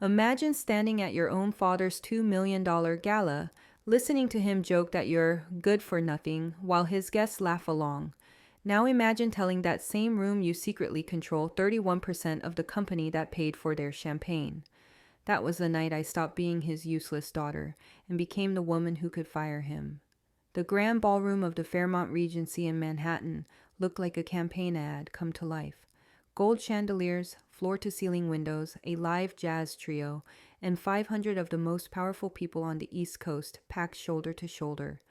Imagine standing at your own father's $2 million gala, listening to him joke that you're good for nothing while his guests laugh along. Now imagine telling that same room you secretly control 31% of the company that paid for their champagne. That was the night I stopped being his useless daughter and became the woman who could fire him. The grand ballroom of the Fairmont Regency in Manhattan looked like a campaign ad come to life. Gold chandeliers, floor-to-ceiling windows, a live jazz trio, and 500 of the most powerful people on the East Coast packed shoulder to shoulder.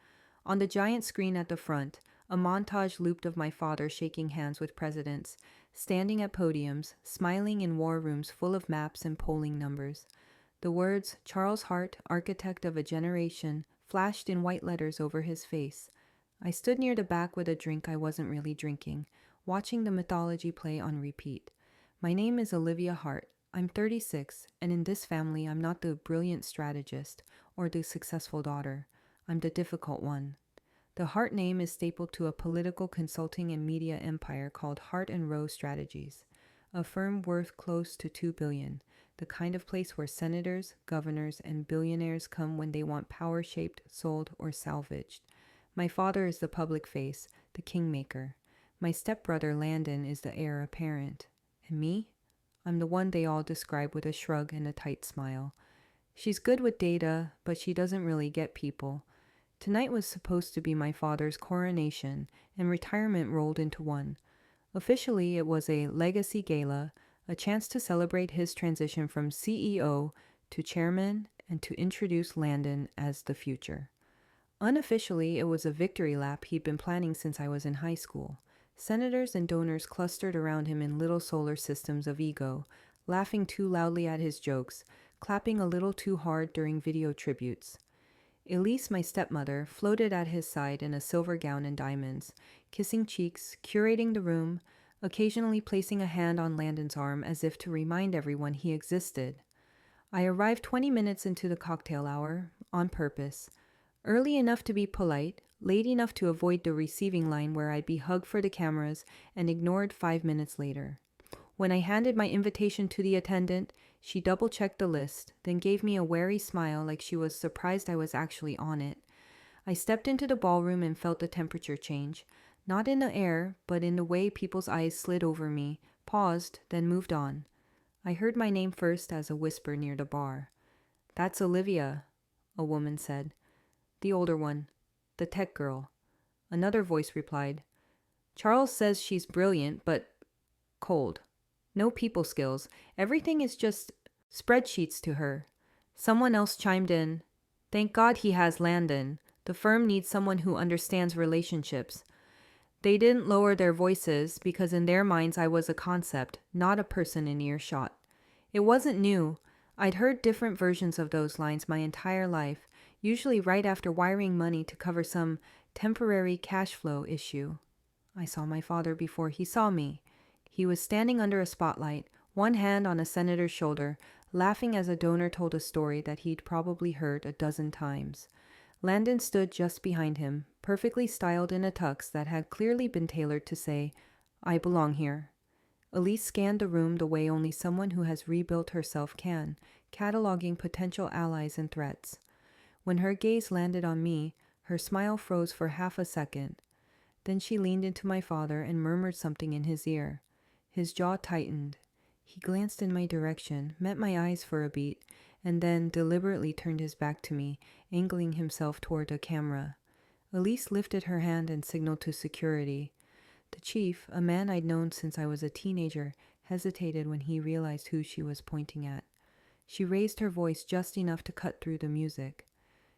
On the giant screen at the front, a montage looped of my father shaking hands with presidents, standing at podiums, smiling in war rooms full of maps and polling numbers. The words, Charles Hart, Architect of a Generation, flashed in white letters over his face. I stood near the back with a drink I wasn't really drinking, watching the mythology play on repeat. My name is Olivia Hart. I'm 36, and in this family I'm not the brilliant strategist or the successful daughter. I'm the difficult one. The Hart name is stapled to a political consulting and media empire called Hart and Rowe Strategies, a firm worth close to $2 billion, the kind of place where senators, governors, and billionaires come when they want power shaped, sold, or salvaged. My father is the public face, the kingmaker. My stepbrother Landon is the heir apparent. And me? I'm the one they all describe with a shrug and a tight smile. She's good with data, but she doesn't really get people. Tonight was supposed to be my father's coronation, and retirement rolled into one. Officially, it was a legacy gala, a chance to celebrate his transition from CEO to chairman and to introduce Landon as the future. Unofficially, it was a victory lap he'd been planning since I was in high school. Senators and donors clustered around him in little solar systems of ego, laughing too loudly at his jokes, clapping a little too hard during video tributes. Elise, my stepmother, floated at his side in a silver gown and diamonds, kissing cheeks, curating the room, occasionally placing a hand on Landon's arm as if to remind everyone he existed. I arrived 20 minutes into the cocktail hour, on purpose. Early enough to be polite, late enough to avoid the receiving line where I'd be hugged for the cameras and ignored 5 minutes later. When I handed my invitation to the attendant, she double-checked the list, then gave me a wary smile like she was surprised I was actually on it. I stepped into the ballroom and felt the temperature change, not in the air, but in the way people's eyes slid over me, paused, then moved on. I heard my name first as a whisper near the bar. "That's Olivia," a woman said. "The older one. The tech girl." Another voice replied, "Charles says she's brilliant, but cold. No people skills. Everything is just spreadsheets to her." Someone else chimed in, "Thank God he has Landon. The firm needs someone who understands relationships." They didn't lower their voices because in their minds I was a concept, not a person in earshot. It wasn't new. I'd heard different versions of those lines my entire life, usually right after wiring money to cover some temporary cash flow issue. I saw my father before he saw me. He was standing under a spotlight, one hand on a senator's shoulder, laughing as a donor told a story that he'd probably heard a dozen times. Landon stood just behind him, perfectly styled in a tux that had clearly been tailored to say, "I belong here." Elise scanned the room the way only someone who has rebuilt herself can, cataloging potential allies and threats. When her gaze landed on me, her smile froze for half a second. Then she leaned into my father and murmured something in his ear. His jaw tightened. He glanced in my direction, met my eyes for a beat, and then deliberately turned his back to me, angling himself toward a camera. Elise lifted her hand and signaled to security. The chief, a man I'd known since I was a teenager, hesitated when he realized who she was pointing at. She raised her voice just enough to cut through the music.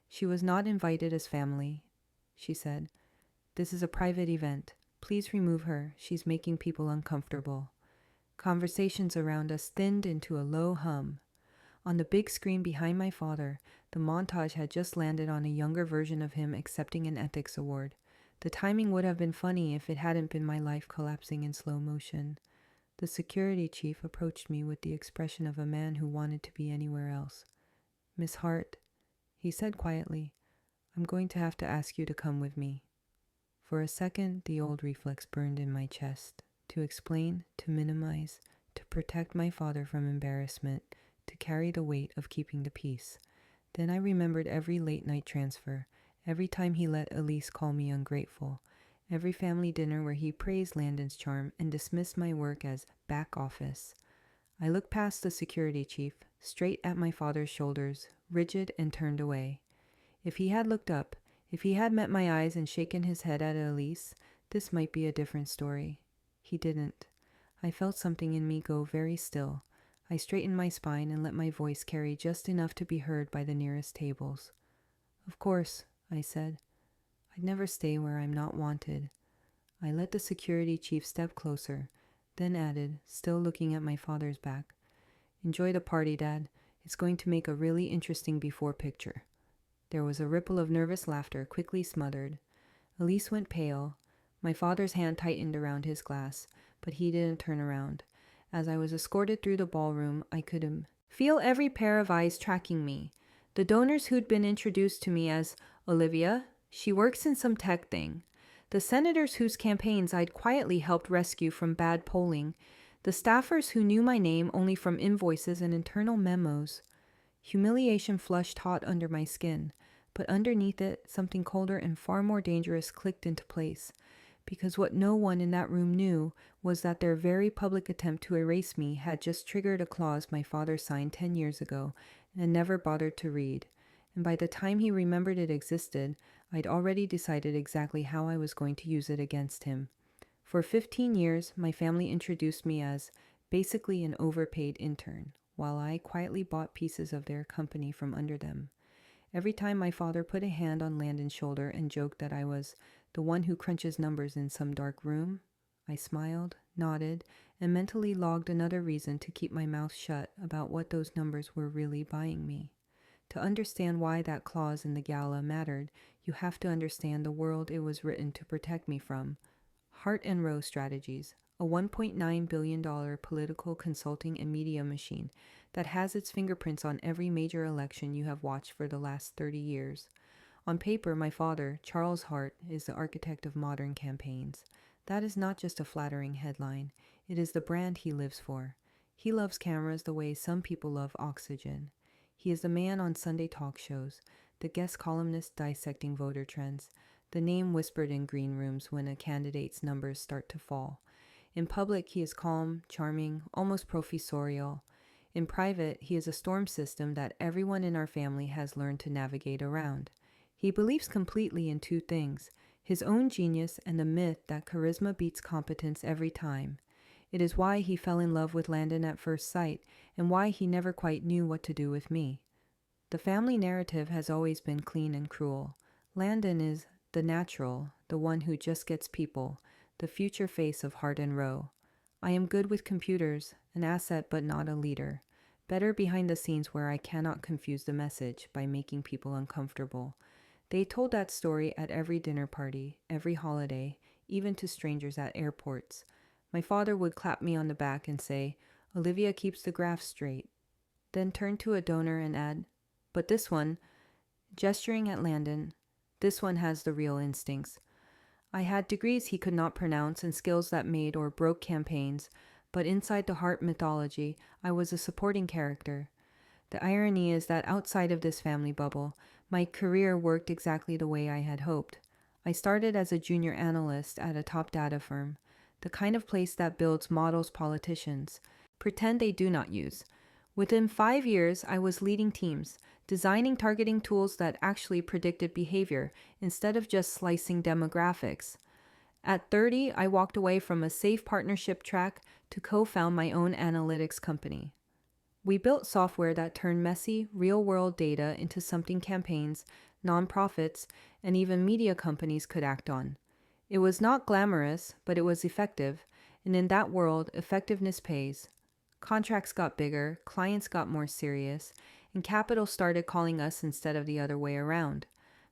"She was not invited as family," she said. "This is a private event. Please remove her. She's making people uncomfortable." Conversations around us thinned into a low hum. On the big screen behind my father, the montage had just landed on a younger version of him accepting an ethics award. The timing would have been funny if it hadn't been my life collapsing in slow motion. The security chief approached me with the expression of a man who wanted to be anywhere else. "Miss Hart," he said quietly, "I'm going to have to ask you to come with me." For a second, the old reflex burned in my chest. To explain, to minimize, to protect my father from embarrassment, to carry the weight of keeping the peace. Then I remembered every late-night transfer, every time he let Elise call me ungrateful, every family dinner where he praised Landon's charm and dismissed my work as back office. I looked past the security chief, straight at my father's shoulders, rigid, and turned away. If he had looked up, if he had met my eyes and shaken his head at Elise, this might be a different story. He didn't. I felt something in me go very still. I straightened my spine and let my voice carry just enough to be heard by the nearest tables. "Of course," I said. "I'd never stay where I'm not wanted." I let the security chief step closer, then added, still looking at my father's back, "Enjoy the party, Dad. It's going to make a really interesting before picture." There was a ripple of nervous laughter, quickly smothered. Elise went pale. My father's hand tightened around his glass, but he didn't turn around. As I was escorted through the ballroom, I could feel every pair of eyes tracking me. The donors who'd been introduced to me as Olivia, she works in some tech thing. The senators whose campaigns I'd quietly helped rescue from bad polling. The staffers who knew my name only from invoices and internal memos. Humiliation flushed hot under my skin, but underneath it, something colder and far more dangerous clicked into place. Because what no one in that room knew was that their very public attempt to erase me had just triggered a clause my father signed 10 years ago and never bothered to read. And by the time he remembered it existed, I'd already decided exactly how I was going to use it against him. For 15 years, my family introduced me as basically an overpaid intern, while I quietly bought pieces of their company from under them. Every time my father put a hand on Landon's shoulder and joked that I was the one who crunches numbers in some dark room, I smiled, nodded, and mentally logged another reason to keep my mouth shut about what those numbers were really buying me. To understand why that clause in the gala mattered, you have to understand the world it was written to protect me from. Hart and Rowe Strategies, a $1.9 billion political consulting and media machine that has its fingerprints on every major election you have watched for the last 30 years. On paper, my father, Charles Hart, is the architect of modern campaigns. That is not just a flattering headline. It is the brand he lives for. He loves cameras the way some people love oxygen. He is the man on Sunday talk shows, the guest columnist dissecting voter trends, the name whispered in green rooms when a candidate's numbers start to fall. In public, he is calm, charming, almost professorial. In private, he is a storm system that everyone in our family has learned to navigate around. He believes completely in two things, his own genius and the myth that charisma beats competence every time. It is why he fell in love with Landon at first sight, and why he never quite knew what to do with me. The family narrative has always been clean and cruel. Landon is the natural, the one who just gets people, the future face of Hart and Rowe. I am good with computers, an asset but not a leader. Better behind the scenes where I cannot confuse the message by making people uncomfortable. They told that story at every dinner party, every holiday, even to strangers at airports. My father would clap me on the back and say, "Olivia keeps the graphs straight." Then turn to a donor and add, "But this one," gesturing at Landon, "this one has the real instincts." I had degrees he could not pronounce and skills that made or broke campaigns, but inside the Hart mythology, I was a supporting character. The irony is that outside of this family bubble, my career worked exactly the way I had hoped. I started as a junior analyst at a top data firm, the kind of place that builds models politicians pretend they do not use. Within 5 years, I was leading teams, designing targeting tools that actually predicted behavior instead of just slicing demographics. At 30, I walked away from a safe partnership track to co-found my own analytics company. We built software that turned messy, real-world data into something campaigns, nonprofits, and even media companies could act on. It was not glamorous, but it was effective, and in that world, effectiveness pays. Contracts got bigger, clients got more serious, and capital started calling us instead of the other way around.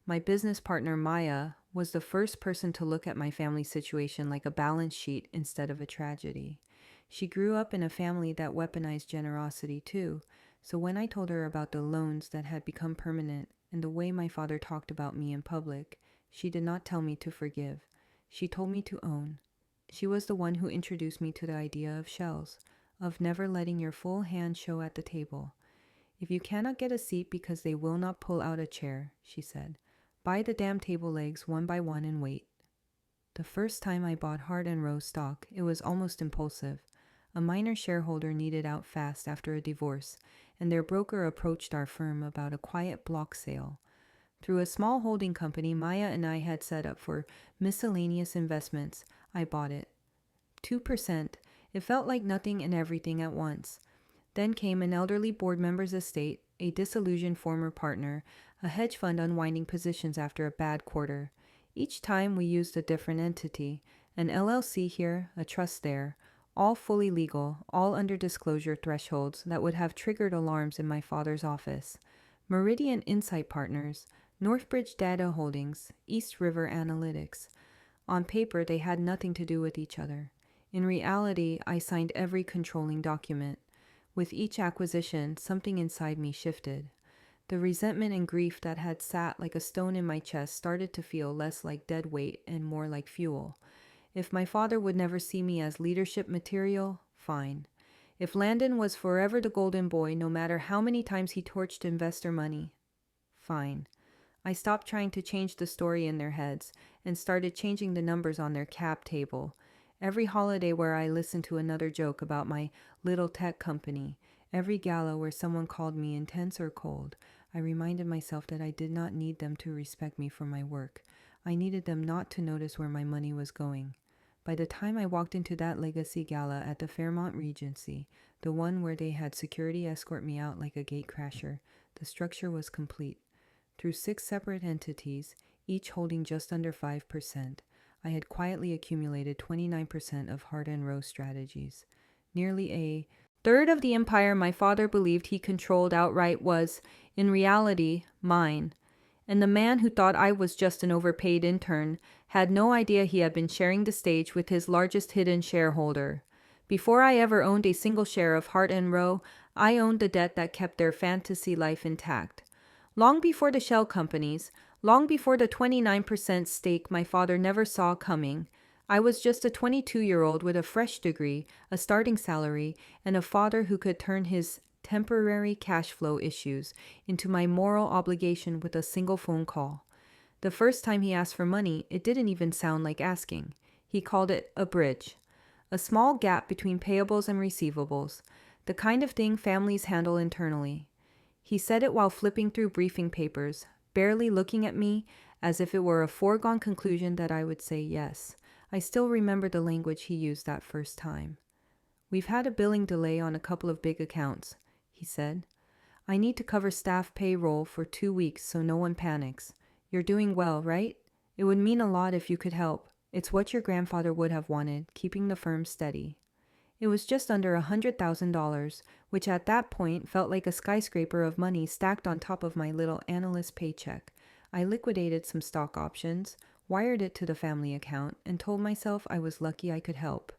My business partner, Maya, was the first person to look at my family situation like a balance sheet instead of a tragedy. She grew up in a family that weaponized generosity too, so when I told her about the loans that had become permanent and the way my father talked about me in public, she did not tell me to forgive. She told me to own. She was the one who introduced me to the idea of shells, of never letting your full hand show at the table. If you cannot get a seat because they will not pull out a chair, she said, buy the damn table legs one by one and wait. The first time I bought Hart and Rowe stock, it was almost impulsive. A minor shareholder needed out fast after a divorce, and their broker approached our firm about a quiet block sale. Through a small holding company Maya and I had set up for miscellaneous investments, I bought it. 2%. It felt like nothing and everything at once. Then came an elderly board member's estate, a disillusioned former partner, a hedge fund unwinding positions after a bad quarter. Each time we used a different entity, an LLC here, a trust there, all fully legal, all under disclosure thresholds that would have triggered alarms in my father's office. Meridian Insight Partners, Northbridge Data Holdings, East River Analytics. On paper, they had nothing to do with each other. In reality, I signed every controlling document. With each acquisition, something inside me shifted. The resentment and grief that had sat like a stone in my chest started to feel less like dead weight and more like fuel. If my father would never see me as leadership material, fine. If Landon was forever the golden boy, no matter how many times he torched investor money, fine. I stopped trying to change the story in their heads and started changing the numbers on their cap table. Every holiday where I listened to another joke about my little tech company, every gala where someone called me intense or cold, I reminded myself that I did not need them to respect me for my work. I needed them not to notice where my money was going. By the time I walked into that legacy gala at the Fairmont Regency, the one where they had security escort me out like a gatecrasher, the structure was complete. Through 6 separate entities, each holding just under 5%, I had quietly accumulated 29% of Hart and Rowe strategies. Nearly a third of the empire my father believed he controlled outright was, in reality, mine. And the man who thought I was just an overpaid intern had no idea he had been sharing the stage with his largest hidden shareholder. Before I ever owned a single share of Hart and Rowe, I owned the debt that kept their fantasy life intact. Long before the shell companies, long before the 29% stake my father never saw coming, I was just a 22-year-old with a fresh degree, a starting salary, and a father who could turn his temporary cash flow issues into my moral obligation with a single phone call. The first time he asked for money, it didn't even sound like asking. He called it a bridge, a small gap between payables and receivables, the kind of thing families handle internally. He said it while flipping through briefing papers, barely looking at me as if it were a foregone conclusion that I would say yes. I still remember the language he used that first time. We've had a billing delay on a couple of big accounts, he said. I need to cover staff payroll for 2 weeks so no one panics. You're doing well, right? It would mean a lot if you could help. It's what your grandfather would have wanted, keeping the firm steady. It was just under $100,000, which at that point felt like a skyscraper of money stacked on top of my little analyst paycheck. I liquidated some stock options, wired it to the family account, and told myself I was lucky I could help.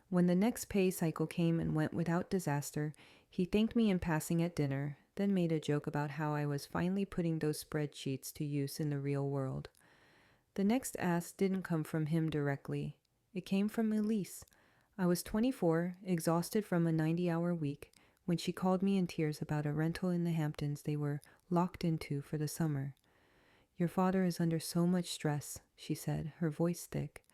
When the next pay cycle came and went without disaster, he thanked me in passing at dinner, then made a joke about how I was finally putting those spreadsheets to use in the real world. The next ask didn't come from him directly. It came from Elise. I was 24, exhausted from a 90-hour week, when she called me in tears about a rental in the Hamptons they were locked into for the summer. Your father is under so much stress, she said, her voice thick.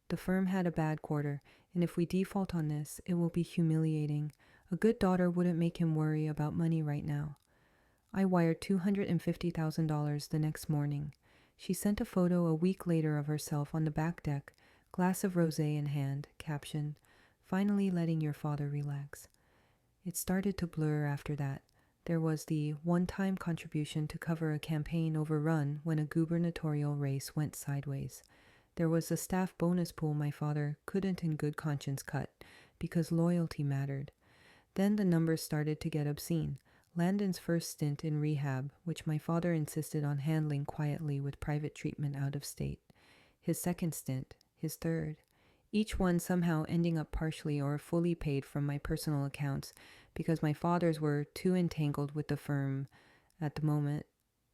The firm had a bad quarter, and if we default on this, it will be humiliating. A good daughter wouldn't make him worry about money right now. I wired $250,000 the next morning. She sent a photo a week later of herself on the back deck, glass of rosé in hand, caption, "Finally letting your father relax." It started to blur after that. There was the one-time contribution to cover a campaign overrun when a gubernatorial race went sideways. There was a staff bonus pool my father couldn't in good conscience cut because loyalty mattered. Then the numbers started to get obscene. Landon's first stint in rehab, which my father insisted on handling quietly with private treatment out of state. His second stint, his third. Each one somehow ending up partially or fully paid from my personal accounts because my father's were too entangled with the firm at the moment.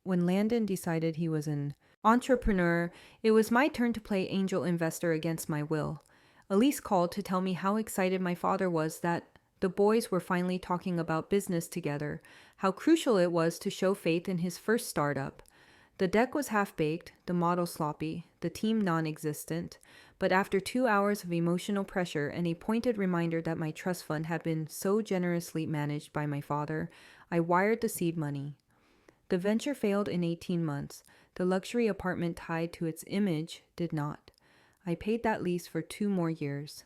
When Landon decided he was an entrepreneur, it was my turn to play angel investor against my will. Elise called to tell me how excited my father was that The boys were finally talking about business together, how crucial it was to show faith in his first startup. The deck was half-baked, the model sloppy, the team non-existent, but after 2 hours of emotional pressure and a pointed reminder that my trust fund had been so generously managed by my father, I wired the seed money. The venture failed in 18 months. The luxury apartment tied to its image did not. I paid that lease for 2 more years.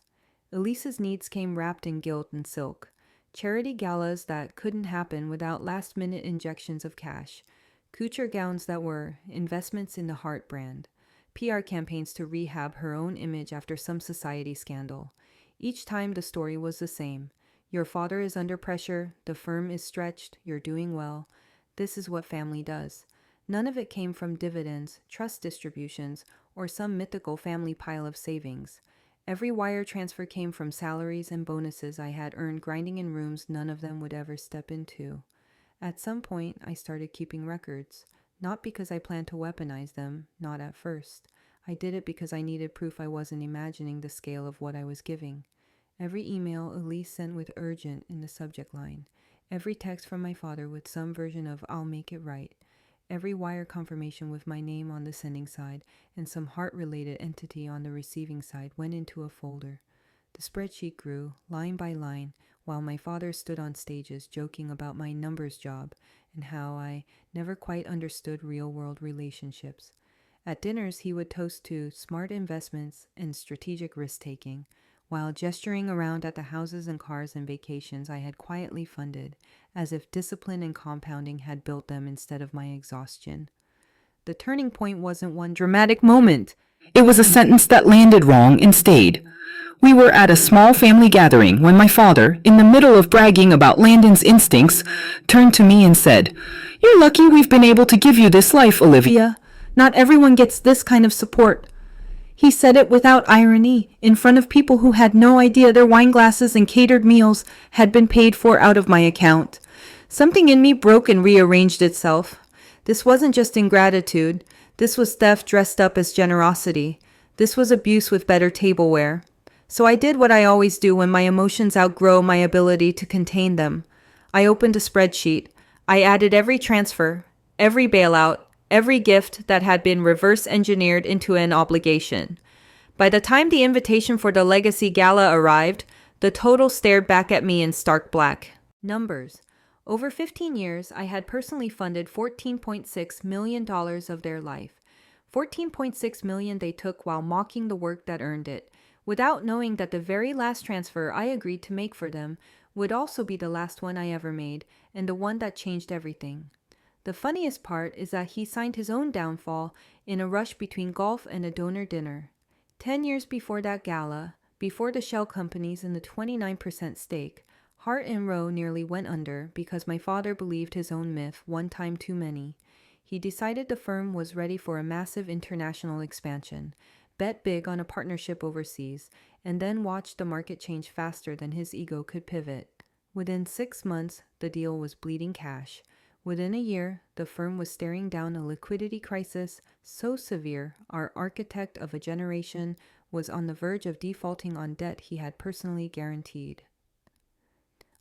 Elise's needs came wrapped in guilt and silk. Charity galas that couldn't happen without last-minute injections of cash. Couture gowns that were investments in the Heart brand. PR campaigns to rehab her own image after some society scandal. Each time the story was the same. Your father is under pressure, the firm is stretched, you're doing well. This is what family does. None of it came from dividends, trust distributions, or some mythical family pile of savings. Every wire transfer came from salaries and bonuses I had earned grinding in rooms none of them would ever step into. At some point, I started keeping records. Not because I planned to weaponize them, not at first. I did it because I needed proof I wasn't imagining the scale of what I was giving. Every email Elise sent with urgent in the subject line. Every text from my father with some version of I'll make it right. Every wire confirmation with my name on the sending side and some heart-related entity on the receiving side went into a folder. The spreadsheet grew, line by line, while my father stood on stages joking about my numbers job and how I never quite understood real-world relationships. At dinners, he would toast to smart investments and strategic risk-taking, while gesturing around at the houses and cars and vacations I had quietly funded, as if discipline and compounding had built them instead of my exhaustion. The turning point wasn't one dramatic moment. It was a sentence that landed wrong and stayed. We were at a small family gathering when my father, in the middle of bragging about Landon's instincts, turned to me and said, "You're lucky we've been able to give you this life, Olivia. Not everyone gets this kind of support." He said it without irony, in front of people who had no idea their wine glasses and catered meals had been paid for out of my account. Something in me broke and rearranged itself. This wasn't just ingratitude. This was theft dressed up as generosity. This was abuse with better tableware. So I did what I always do when my emotions outgrow my ability to contain them. I opened a spreadsheet. I added every transfer, every bailout, every gift that had been reverse engineered into an obligation. By the time the invitation for the Legacy Gala arrived, the total stared back at me in stark black. Numbers. Over 15 years, I had personally funded $14.6 million of their life. $14.6 million they took while mocking the work that earned it, without knowing that the very last transfer I agreed to make for them would also be the last one I ever made, and the one that changed everything. The funniest part is that he signed his own downfall in a rush between golf and a donor dinner. 10 years before that gala, before the shell companies and the 29% stake, Hart and Rowe nearly went under because my father believed his own myth, one time too many. He decided the firm was ready for a massive international expansion, bet big on a partnership overseas, and then watched the market change faster than his ego could pivot. Within 6 months, the deal was bleeding cash. Within a year, the firm was staring down a liquidity crisis so severe our architect of a generation was on the verge of defaulting on debt he had personally guaranteed.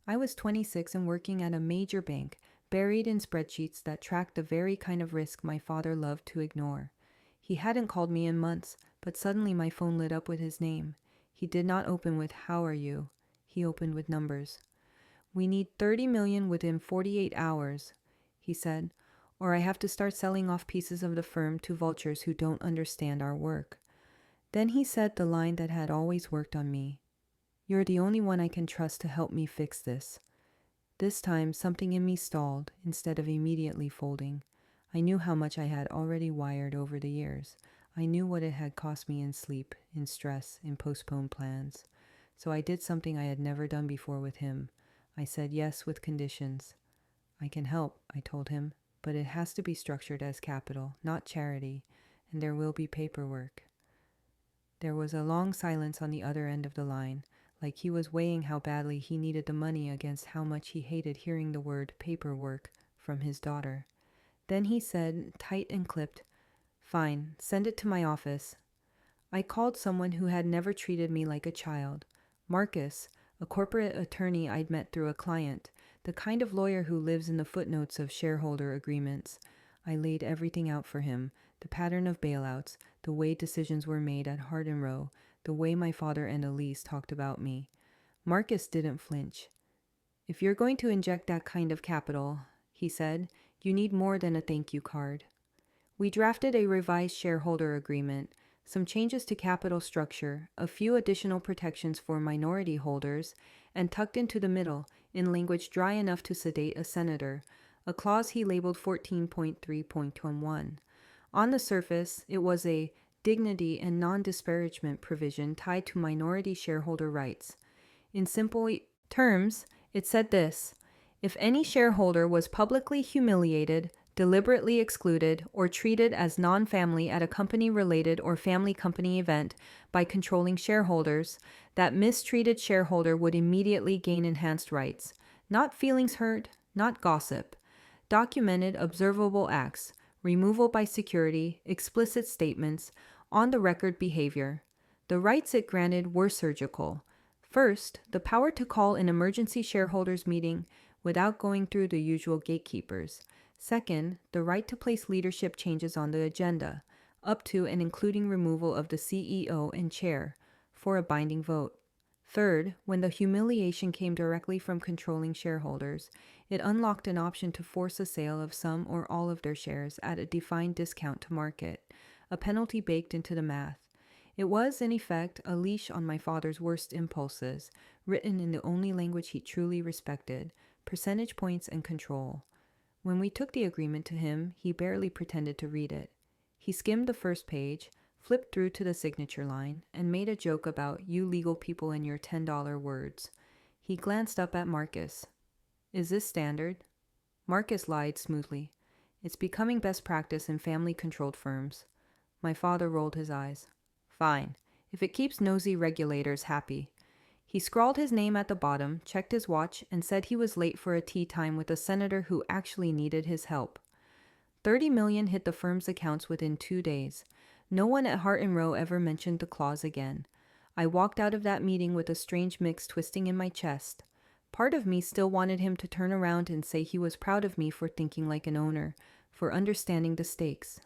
I was 26 and working at a major bank, buried in spreadsheets that tracked the very kind of risk my father loved to ignore. He hadn't called me in months, but suddenly my phone lit up with his name. He did not open with "How are you?" He opened with numbers. "We need 30 million within 48 hours, he said, "or I have to start selling off pieces of the firm to vultures who don't understand our work." Then he said the line that had always worked on me. "You're the only one I can trust to help me fix this." This time, something in me stalled instead of immediately folding. I knew how much I had already wired over the years. I knew what it had cost me in sleep, in stress, in postponed plans. So I did something I had never done before with him. I said yes with conditions. "I can help," I told him, "but it has to be structured as capital, not charity, and there will be paperwork." There was a long silence on the other end of the line, like he was weighing how badly he needed the money against how much he hated hearing the word paperwork from his daughter. Then he said, tight and clipped, "Fine, send it to my office." I called someone who had never treated me like a child. Marcus, a corporate attorney I'd met through a client, the kind of lawyer who lives in the footnotes of shareholder agreements. I laid everything out for him, the pattern of bailouts, the way decisions were made at Hart and Row, the way my father and Elise talked about me. Marcus didn't flinch. If you're going to inject that kind of capital, he said, you need more than a thank you card. We drafted a revised shareholder agreement, some changes to capital structure, a few additional protections for minority holders, and tucked into the middle, in language dry enough to sedate a senator, a clause he labeled 14.3.11. On the surface, it was a dignity and non-disparagement provision tied to minority shareholder rights. In simple terms, it said this: if any shareholder was publicly humiliated, deliberately excluded, or treated as non-family at a company-related or family company event by controlling shareholders, that mistreated shareholder would immediately gain enhanced rights. Not feelings hurt, not gossip. Documented observable acts, removal by security, explicit statements, on-the-record behavior. The rights it granted were surgical. First, the power to call an emergency shareholders meeting without going through the usual gatekeepers. Second, the right to place leadership changes on the agenda, up to and including removal of the CEO and chair, for a binding vote. Third, when the humiliation came directly from controlling shareholders, it unlocked an option to force a sale of some or all of their shares at a defined discount to market, a penalty baked into the math. It was, in effect, a leash on my father's worst impulses, written in the only language he truly respected, percentage points and control. When we took the agreement to him, he barely pretended to read it. He skimmed the first page, flipped through to the signature line, and made a joke about you legal people and your $10 words. He glanced up at Marcus. Is this standard? Marcus lied smoothly. It's becoming best practice in family-controlled firms. My father rolled his eyes. Fine, if it keeps nosy regulators happy. He scrawled his name at the bottom, checked his watch, and said he was late for a tea time with a senator who actually needed his help. $30 million hit the firm's accounts within 2 days. No one at Hart and Row ever mentioned the clause again. I walked out of that meeting with a strange mix twisting in my chest. Part of me still wanted him to turn around and say he was proud of me for thinking like an owner, for understanding the stakes.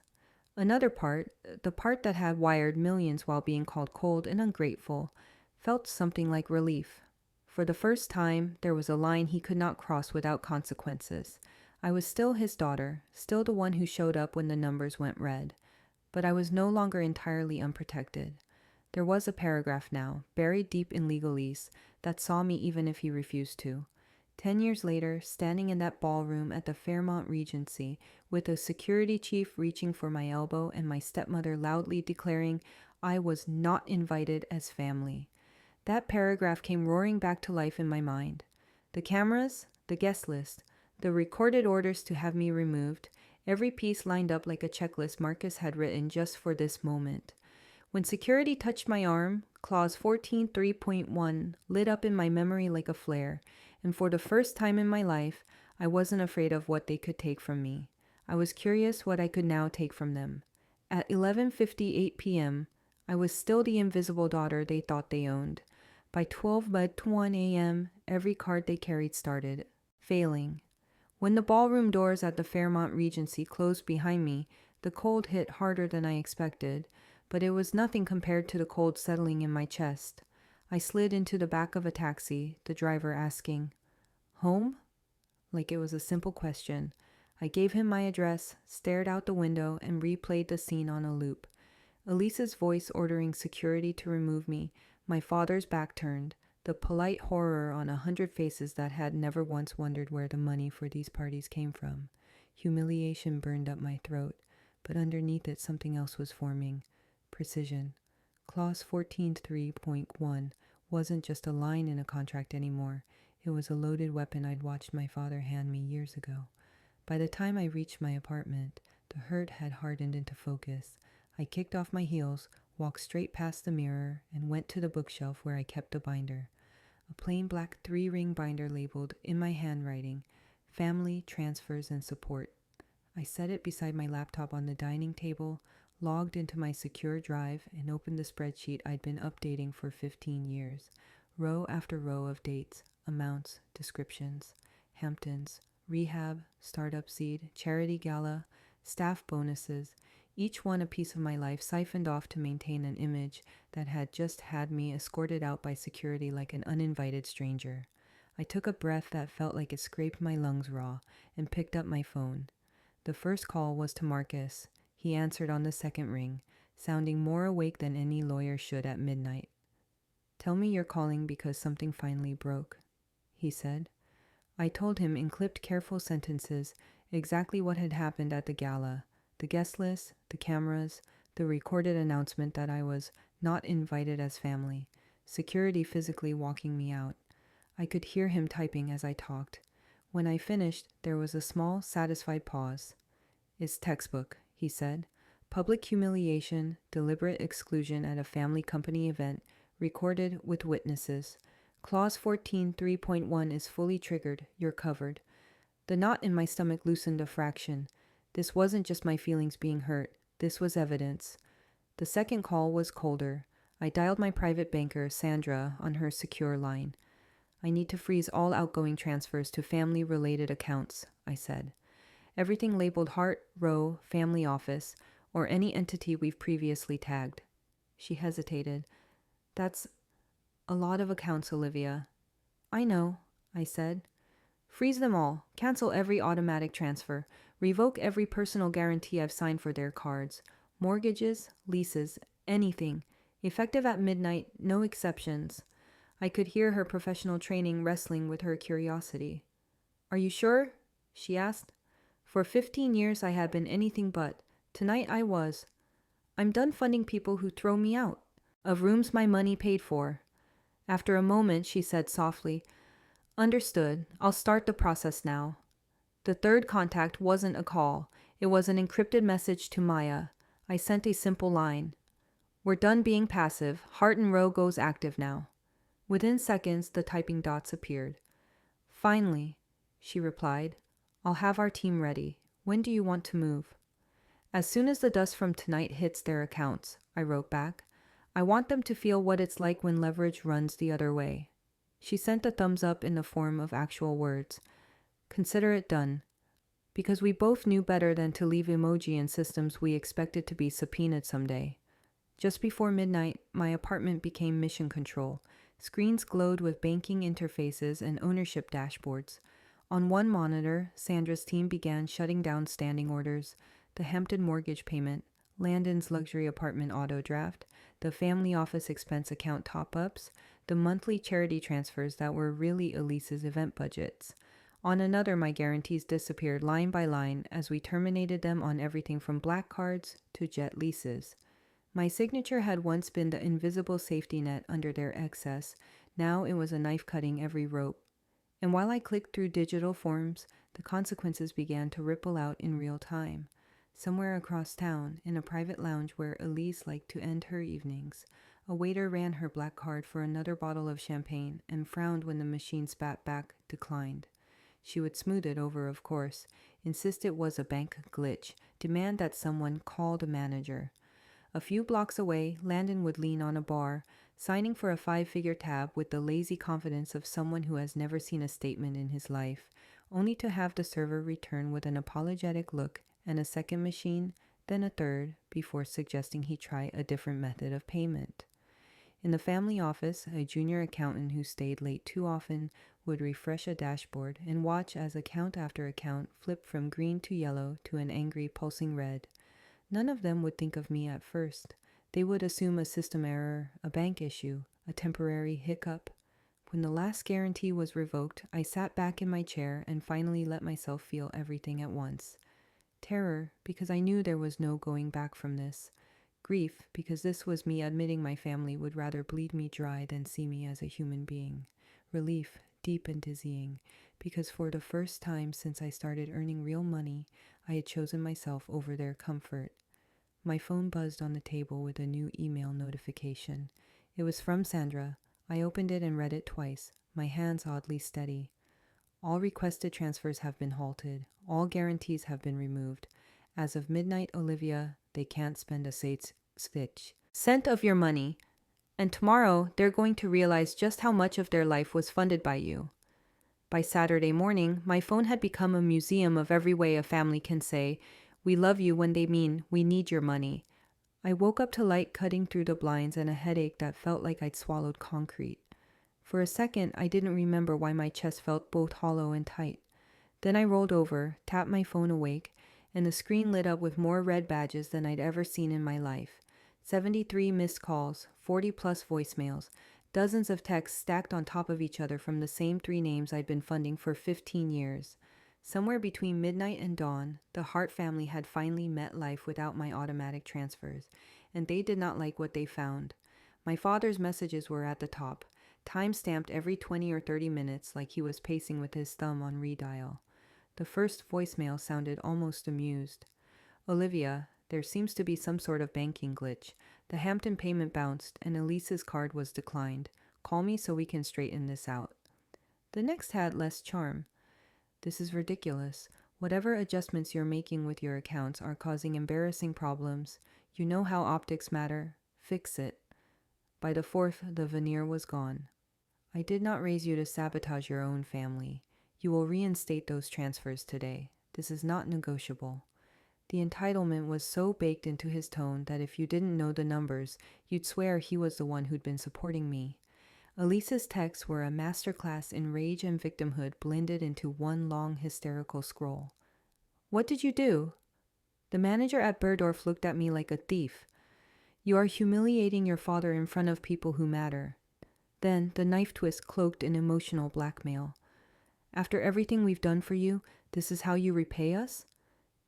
Another part, the part that had wired millions while being called cold and ungrateful, felt something like relief. For the first time, there was a line he could not cross without consequences. I was still his daughter, still the one who showed up when the numbers went red. But I was no longer entirely unprotected. There was a paragraph now, buried deep in legalese, that saw me even if he refused to. 10 years later, standing in that ballroom at the Fairmont Regency, with a security chief reaching for my elbow and my stepmother loudly declaring I was not invited as family. That paragraph came roaring back to life in my mind. The cameras, the guest list, the recorded orders to have me removed, every piece lined up like a checklist Marcus had written just for this moment. When security touched my arm, Clause 14.3.1 lit up in my memory like a flare, and for the first time in my life, I wasn't afraid of what they could take from me. I was curious what I could now take from them. At 11:58 p.m., I was still the invisible daughter they thought they owned. By 12:01 a.m., every card they carried started failing. When the ballroom doors at the Fairmont Regency closed behind me, the cold hit harder than I expected, but it was nothing compared to the cold settling in my chest. I slid into the back of a taxi, the driver asking, "Home?" Like it was a simple question. I gave him my address, stared out the window, and replayed the scene on a loop. Elise's voice ordering security to remove me, my father's back turned, the polite horror on 100 faces that had never once wondered where the money for these parties came from. Humiliation burned up my throat, but underneath it something else was forming. Precision. Clause 14.3.1 wasn't just a line in a contract anymore. It was a loaded weapon I'd watched my father hand me years ago. By the time I reached my apartment, the hurt had hardened into focus. I kicked off my heels, walked straight past the mirror, and went to the bookshelf where I kept a binder. A plain black 3-ring binder labeled, in my handwriting, Family, Transfers, and Support. I set it beside my laptop on the dining table, logged into my secure drive, and opened the spreadsheet I'd been updating for 15 years. row after row of dates, amounts, descriptions, Hamptons, rehab, startup seed, charity gala, staff bonuses, each one a piece of my life siphoned off to maintain an image that had just had me escorted out by security like an uninvited stranger. I took a breath that felt like it scraped my lungs raw and picked up my phone. The first call was to Marcus. He answered on the second ring, sounding more awake than any lawyer should at midnight. "Tell me you're calling because something finally broke," he said. I told him in clipped, careful sentences exactly what had happened at the gala, the guest list, the cameras, the recorded announcement that I was not invited as family, security physically walking me out. I could hear him typing as I talked. When I finished, there was a small, satisfied pause. "It's textbook," he said. "Public humiliation, deliberate exclusion at a family company event, recorded with witnesses. Clause 14 3.1 is fully triggered. You're covered." The knot in my stomach loosened a fraction. This wasn't just my feelings being hurt. This was evidence. The second call was colder. I dialed my private banker, Sandra, on her secure line. "I need to freeze all outgoing transfers to family-related accounts," I said. "Everything labeled Hart, Rowe, Family Office, or any entity we've previously tagged." She hesitated. "That's a lot of accounts, Olivia." "I know," I said. "Freeze them all. Cancel every automatic transfer. Revoke every personal guarantee I've signed for their cards. Mortgages, leases, anything. Effective at midnight, no exceptions." I could hear her professional training wrestling with her curiosity. "Are you sure?" she asked. For 15 years I had been anything but. Tonight I was. "I'm done funding people who throw me out of rooms my money paid for." After a moment, she said softly, "Understood. I'll start the process now." The third contact wasn't a call. It was an encrypted message to Maya. I sent a simple line. "We're done being passive. Hart and Rowe goes active now." Within seconds, the typing dots appeared. "Finally," she replied. "I'll have our team ready. When do you want to move?" "As soon as the dust from tonight hits their accounts," I wrote back. "I want them to feel what it's like when leverage runs the other way." She sent a thumbs up in the form of actual words. "Consider it done." Because we both knew better than to leave emoji in systems we expected to be subpoenaed someday. Just before midnight, my apartment became mission control. Screens glowed with banking interfaces and ownership dashboards. On one monitor, Sandra's team began shutting down standing orders, the Hampton mortgage payment, Landon's luxury apartment auto draft, the family office expense account top-ups, the monthly charity transfers that were really Elise's event budgets. On another, my guarantees disappeared line by line as we terminated them on everything from black cards to jet leases. My signature had once been the invisible safety net under their excess. Now it was a knife cutting every rope. And while I clicked through digital forms, the consequences began to ripple out in real time. Somewhere across town, in a private lounge where Elise liked to end her evenings, a waiter ran her black card for another bottle of champagne and frowned when the machine spat back, declined. She would smooth it over, of course, insist it was a bank glitch, demand that someone call the manager. A few blocks away, Landon would lean on a bar, signing for a 5-figure tab with the lazy confidence of someone who has never seen a statement in his life, only to have the server return with an apologetic look and a second machine, then a third, before suggesting he try a different method of payment. In the family office, a junior accountant who stayed late too often would refresh a dashboard and watch as account after account flipped from green to yellow to an angry, pulsing red. None of them would think of me at first. They would assume a system error, a bank issue, a temporary hiccup. When the last guarantee was revoked, I sat back in my chair and finally let myself feel everything at once. Terror, because I knew there was no going back from this. Grief, because this was me admitting my family would rather bleed me dry than see me as a human being. Relief, deep and dizzying, because for the first time since I started earning real money, I had chosen myself over their comfort. My phone buzzed on the table with a new email notification. It was from Sandra. I opened it and read it twice, my hands oddly steady. "All requested transfers have been halted. All guarantees have been removed. As of midnight, Olivia, they can't spend a stitch. Cent of your money." And tomorrow, they're going to realize just how much of their life was funded by you. By Saturday morning, my phone had become a museum of every way a family can say, "We love you," when they mean, "We need your money." I woke up to light cutting through the blinds and a headache that felt like I'd swallowed concrete. For a second, I didn't remember why my chest felt both hollow and tight. Then I rolled over, tapped my phone awake, and the screen lit up with more red badges than I'd ever seen in my life. 73 missed calls, 40 plus voicemails, dozens of texts stacked on top of each other from the same 3 names I'd been funding for 15 years. Somewhere between midnight and dawn, the Hart family had finally met life without my automatic transfers, and they did not like what they found. My father's messages were at the top, time-stamped every 20 or 30 minutes like he was pacing with his thumb on redial. The first voicemail sounded almost amused. "Olivia, there seems to be some sort of banking glitch. The Hampton payment bounced, and Elise's card was declined. Call me so we can straighten this out." The next had less charm. "This is ridiculous. Whatever adjustments you're making with your accounts are causing embarrassing problems. You know how optics matter. Fix it." By the fourth, the veneer was gone. "I did not raise you to sabotage your own family. You will reinstate those transfers today. This is not negotiable." The entitlement was so baked into his tone that if you didn't know the numbers, you'd swear he was the one who'd been supporting me. Elise's texts were a masterclass in rage and victimhood blended into one long hysterical scroll. "What did you do?" The manager at Burdorf looked at me like a thief. "You are humiliating your father in front of people who matter." Then the knife twist cloaked in emotional blackmail. "After everything we've done for you, this is how you repay us?"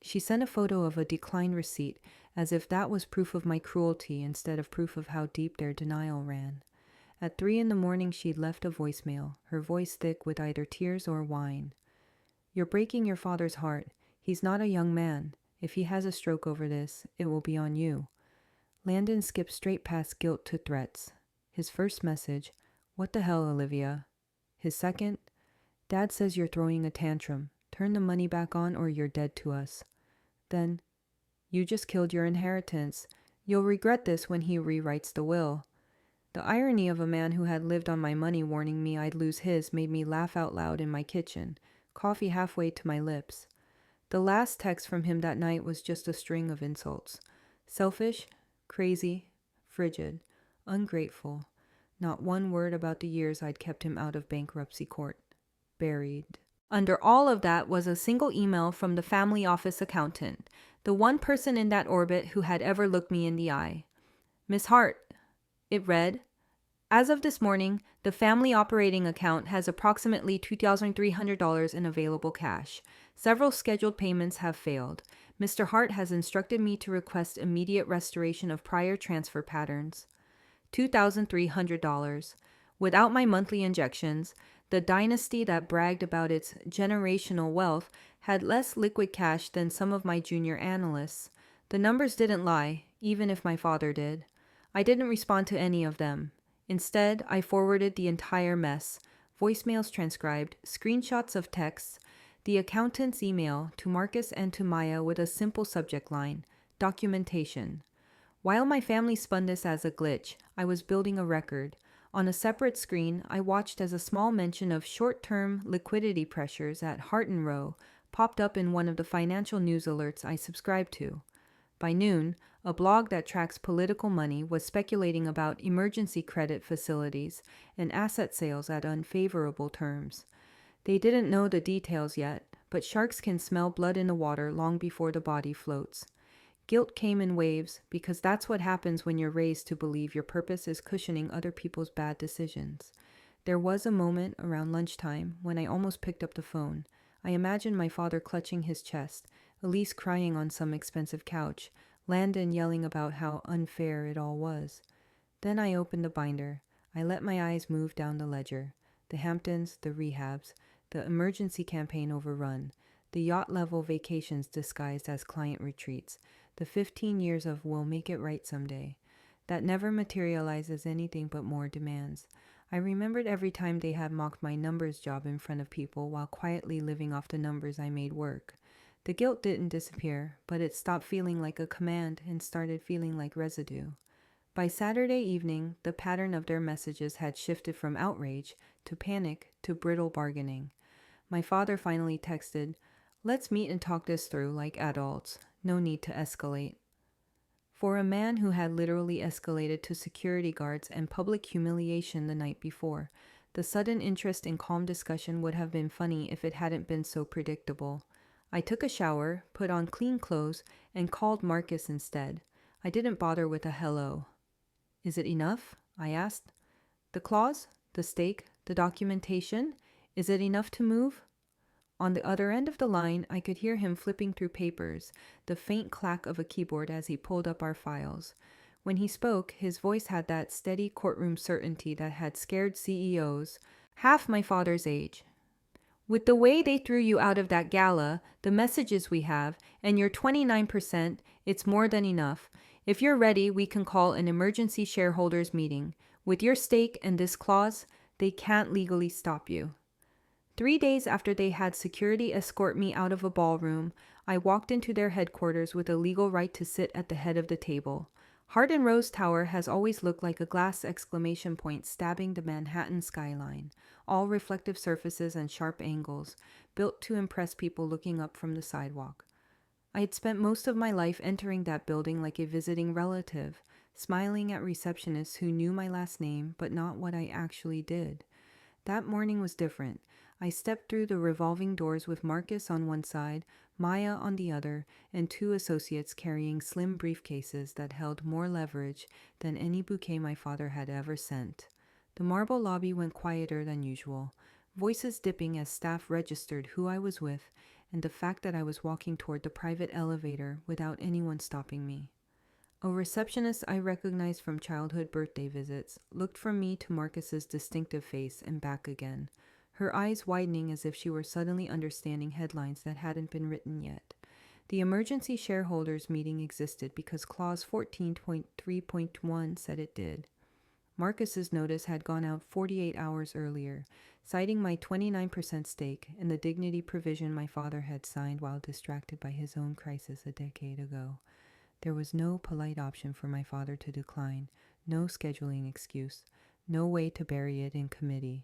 She sent a photo of a declined receipt, as if that was proof of my cruelty instead of proof of how deep their denial ran. At 3 a.m, she'd left a voicemail, her voice thick with either tears or wine. "You're breaking your father's heart. He's not a young man. If he has a stroke over this, it will be on you." Landon skipped straight past guilt to threats. His first message, "What the hell, Olivia?" His second, "Dad says you're throwing a tantrum. Turn the money back on or you're dead to us." Then, "You just killed your inheritance. You'll regret this when he rewrites the will." The irony of a man who had lived on my money warning me I'd lose his made me laugh out loud in my kitchen, coffee halfway to my lips. The last text from him that night was just a string of insults. Selfish, crazy, frigid, ungrateful. Not one word about the years I'd kept him out of bankruptcy court. Buried. Under all of that was a single email from the family office accountant, the one person in that orbit who had ever looked me in the eye. "Miss Hart," it read, "as of this morning, the family operating account has approximately $2,300 in available cash. Several scheduled payments have failed. Mr. Hart has instructed me to request immediate restoration of prior transfer patterns. $2,300. Without my monthly injections, the dynasty that bragged about its generational wealth had less liquid cash than some of my junior analysts. The numbers didn't lie, even if my father did. I didn't respond to any of them. Instead, I forwarded the entire mess, voicemails transcribed, screenshots of texts, the accountant's email to Marcus and to Maya with a simple subject line, documentation. While my family spun this as a glitch, I was building a record. On a separate screen, I watched as a small mention of short-term liquidity pressures at Hart & Rowe popped up in one of the financial news alerts I subscribed to. By noon, a blog that tracks political money was speculating about emergency credit facilities and asset sales at unfavorable terms. They didn't know the details yet, but sharks can smell blood in the water long before the body floats. Guilt came in waves because that's what happens when you're raised to believe your purpose is cushioning other people's bad decisions. There was a moment around lunchtime when I almost picked up the phone. I imagined my father clutching his chest, Elise crying on some expensive couch, Landon yelling about how unfair it all was. Then I opened the binder. I let my eyes move down the ledger. The Hamptons, the rehabs, the emergency campaign overrun, the yacht-level vacations disguised as client retreats, the 15 years of "we'll make it right someday." That never materializes anything but more demands. I remembered every time they had mocked my numbers job in front of people while quietly living off the numbers I made work. The guilt didn't disappear, but it stopped feeling like a command and started feeling like residue. By Saturday evening, the pattern of their messages had shifted from outrage to panic to brittle bargaining. My father finally texted, "Let's meet and talk this through like adults. No need to escalate." For a man who had literally escalated to security guards and public humiliation the night before, the sudden interest in calm discussion would have been funny if it hadn't been so predictable. I took a shower, put on clean clothes, and called Marcus instead. I didn't bother with a hello. "Is it enough?" I asked. "The clause, the stake, the documentation, is it enough to move?" On the other end of the line, I could hear him flipping through papers, the faint clack of a keyboard as he pulled up our files. When he spoke, his voice had that steady courtroom certainty that had scared CEOs half my father's age. "With the way they threw you out of that gala, the messages we have, and your 29%, it's more than enough. If you're ready, we can call an emergency shareholders meeting. With your stake and this clause, they can't legally stop you." 3 days after they had security escort me out of a ballroom, I walked into their headquarters with a legal right to sit at the head of the table. Hart and Rose Tower has always looked like a glass exclamation point stabbing the Manhattan skyline, all reflective surfaces and sharp angles, built to impress people looking up from the sidewalk. I had spent most of my life entering that building like a visiting relative, smiling at receptionists who knew my last name but not what I actually did. That morning was different. I stepped through the revolving doors with Marcus on one side, Maya on the other, and 2 associates carrying slim briefcases that held more leverage than any bouquet my father had ever sent. The marble lobby went quieter than usual, voices dipping as staff registered who I was with and the fact that I was walking toward the private elevator without anyone stopping me. A receptionist I recognized from childhood birthday visits looked from me to Marcus's distinctive face and back again, her eyes widening as if she were suddenly understanding headlines that hadn't been written yet. The emergency shareholders meeting existed because Clause 14.3.1 said it did. Marcus's notice had gone out 48 hours earlier, citing my 29% stake and the dignity provision my father had signed while distracted by his own crisis a decade ago. There was no polite option for my father to decline, no scheduling excuse, no way to bury it in committee.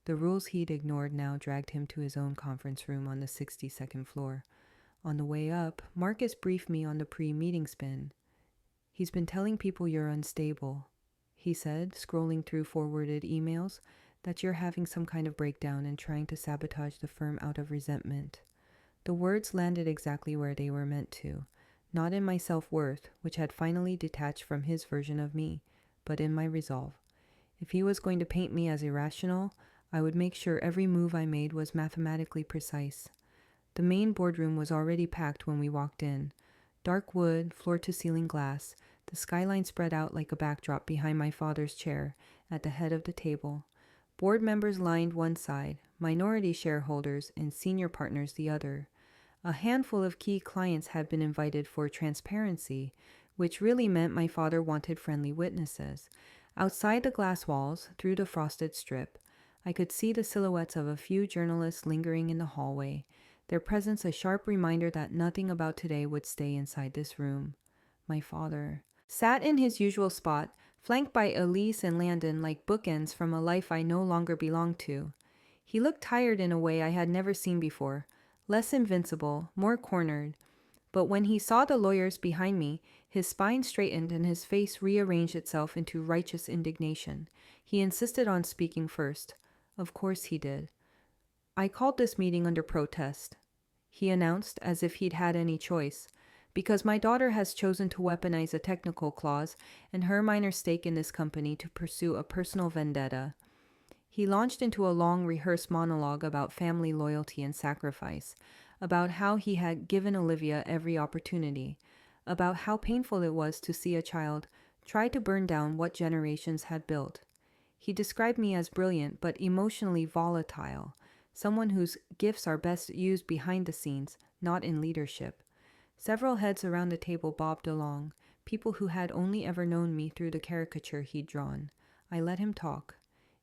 The rules he'd ignored now dragged him to his own conference room on the 62nd floor. On the way up, Marcus briefed me on the pre-meeting spin. "He's been telling people you're unstable," he said, scrolling through forwarded emails, "that you're having some kind of breakdown and trying to sabotage the firm out of resentment." The words landed exactly where they were meant to, not in my self-worth, which had finally detached from his version of me, but in my resolve. If he was going to paint me as irrational, I would make sure every move I made was mathematically precise. The main boardroom was already packed when we walked in. Dark wood, floor-to-ceiling glass, the skyline spread out like a backdrop behind my father's chair at the head of the table. Board members lined one side, minority shareholders and senior partners the other. A handful of key clients had been invited for transparency, which really meant my father wanted friendly witnesses. Outside the glass walls, through the frosted strip, I could see the silhouettes of a few journalists lingering in the hallway, their presence a sharp reminder that nothing about today would stay inside this room. My father sat in his usual spot, flanked by Elise and Landon like bookends from a life I no longer belonged to. He looked tired in a way I had never seen before, less invincible, more cornered. But when he saw the lawyers behind me, his spine straightened and his face rearranged itself into righteous indignation. He insisted on speaking first. Of course he did. "I called this meeting under protest," he announced as if he'd had any choice, "because my daughter has chosen to weaponize a technical clause and her minor stake in this company to pursue a personal vendetta." He launched into a long rehearsed monologue about family loyalty and sacrifice, about how he had given Olivia every opportunity, about how painful it was to see a child try to burn down what generations had built. He described me as brilliant but emotionally volatile, someone whose gifts are best used behind the scenes, not in leadership. Several heads around the table bobbed along, people who had only ever known me through the caricature he'd drawn. I let him talk.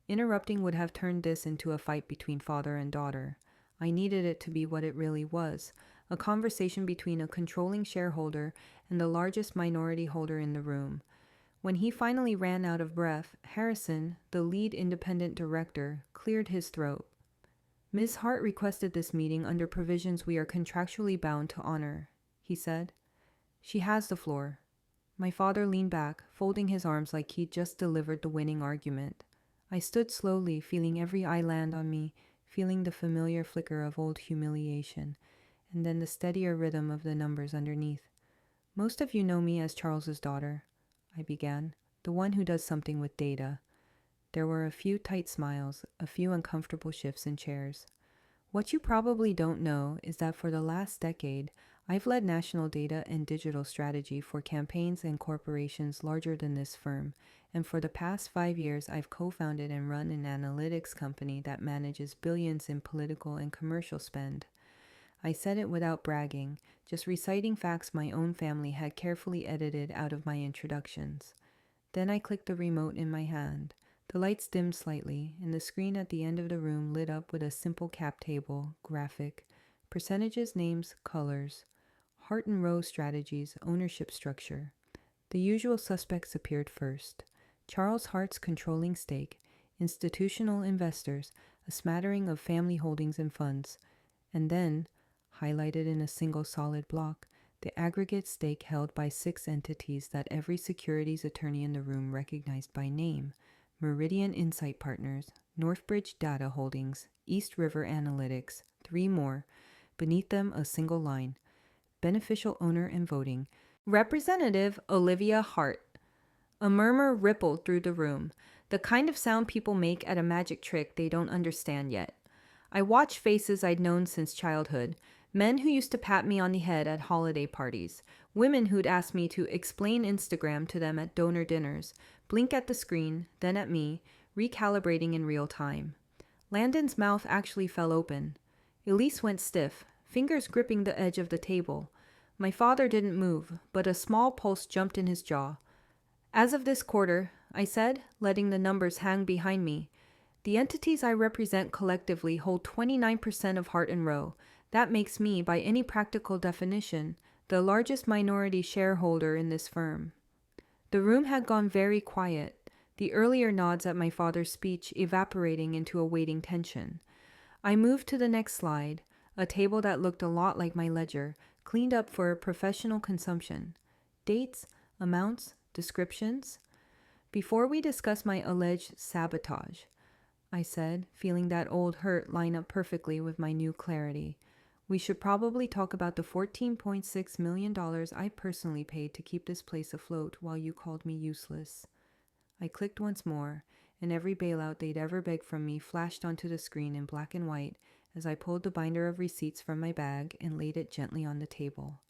Interrupting would have turned this into a fight between father and daughter. I needed it to be what it really was, a conversation between a controlling shareholder and the largest minority holder in the room. When he finally ran out of breath, Harrison, the lead independent director, cleared his throat. Ms. Hart requested this meeting under provisions we are contractually bound to honor, he said. She has the floor. My father leaned back, folding his arms like he'd just delivered the winning argument. I stood slowly, feeling every eye land on me, feeling the familiar flicker of old humiliation, and then the steadier rhythm of the numbers underneath. Most of you know me as Charles's daughter, I began, the one who does something with data. There were a few tight smiles, a few uncomfortable shifts in chairs. What you probably don't know is that for the last decade, I've led national data and digital strategy for campaigns and corporations larger than this firm, and for the past 5 years I've co-founded and run an analytics company that manages billions in political and commercial spend. I said it without bragging, just reciting facts my own family had carefully edited out of my introductions. Then I clicked the remote in my hand. The lights dimmed slightly, and the screen at the end of the room lit up with a simple cap table, graphic, percentages, names, colors, Hart and Rowe strategies, ownership structure. The usual suspects appeared first. Charles Hart's controlling stake, institutional investors, a smattering of family holdings and funds, and then, highlighted in a single solid block, the aggregate stake held by 6 entities that every securities attorney in the room recognized by name: Meridian Insight Partners, Northbridge Data Holdings, East River Analytics, 3 more. Beneath them, a single line: beneficial owner and voting, Representative Olivia Hart. A murmur rippled through the room, the kind of sound people make at a magic trick they don't understand yet. I watched faces I'd known since childhood, men who used to pat me on the head at holiday parties, women who'd ask me to explain Instagram to them at donor dinners, blink at the screen, then at me, recalibrating in real time. Landon's mouth actually fell open. Elise went stiff, fingers gripping the edge of the table. My father didn't move, but a small pulse jumped in his jaw. As of this quarter, I said, letting the numbers hang behind me, the entities I represent collectively hold 29% of Hart and Rowe. That makes me, by any practical definition, the largest minority shareholder in this firm. The room had gone very quiet, the earlier nods at my father's speech evaporating into a waiting tension. I moved to the next slide, a table that looked a lot like my ledger, cleaned up for professional consumption. Dates, amounts, descriptions. Before we discuss my alleged sabotage, I said, feeling that old hurt line up perfectly with my new clarity, we should probably talk about the $14.6 million I personally paid to keep this place afloat while you called me useless. I clicked once more, and every bailout they'd ever begged from me flashed onto the screen in black and white as I pulled the binder of receipts from my bag and laid it gently on the table.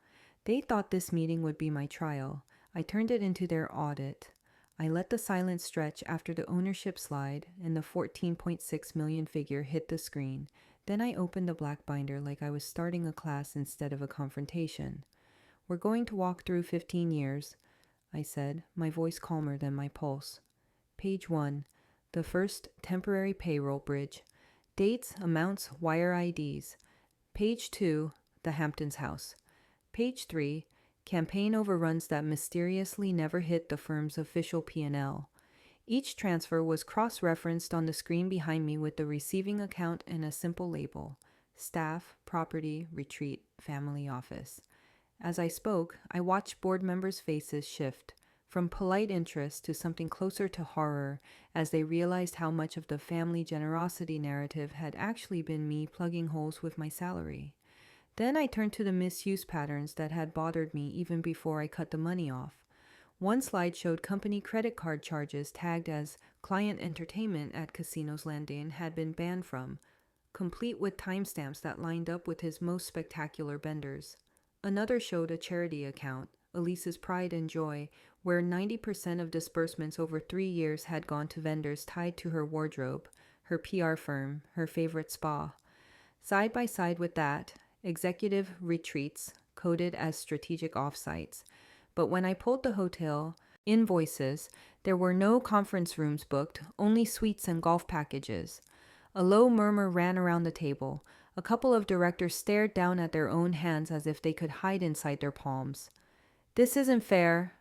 They thought this meeting would be my trial. I turned it into their audit. I let the silence stretch after the ownership slide and the 14.6 million figure hit the screen. Then I opened the black binder like I was starting a class instead of a confrontation. We're going to walk through 15 years, I said, my voice calmer than my pulse. Page 1, the first temporary payroll bridge. Dates, amounts, wire IDs. Page 2, the Hamptons house. Page 3, campaign overruns that mysteriously never hit the firm's official P&L. Each transfer was cross-referenced on the screen behind me with the receiving account and a simple label: staff, property, retreat, family office. As I spoke, I watched board members' faces shift, from polite interest to something closer to horror, as they realized how much of the family generosity narrative had actually been me plugging holes with my salary. Then I turned to the misuse patterns that had bothered me even before I cut the money off. One slide showed company credit card charges tagged as client entertainment at Casinos Landin had been banned from, complete with timestamps that lined up with his most spectacular benders. Another showed a charity account, Elise's Pride and Joy, where 90% of disbursements over 3 years had gone to vendors tied to her wardrobe, her PR firm, her favorite spa. Side by side with that, executive retreats, coded as strategic offsites. But when I pulled the hotel invoices, there were no conference rooms booked, only suites and golf packages. A low murmur ran around the table. A couple of directors stared down at their own hands as if they could hide inside their palms. "This isn't fair,"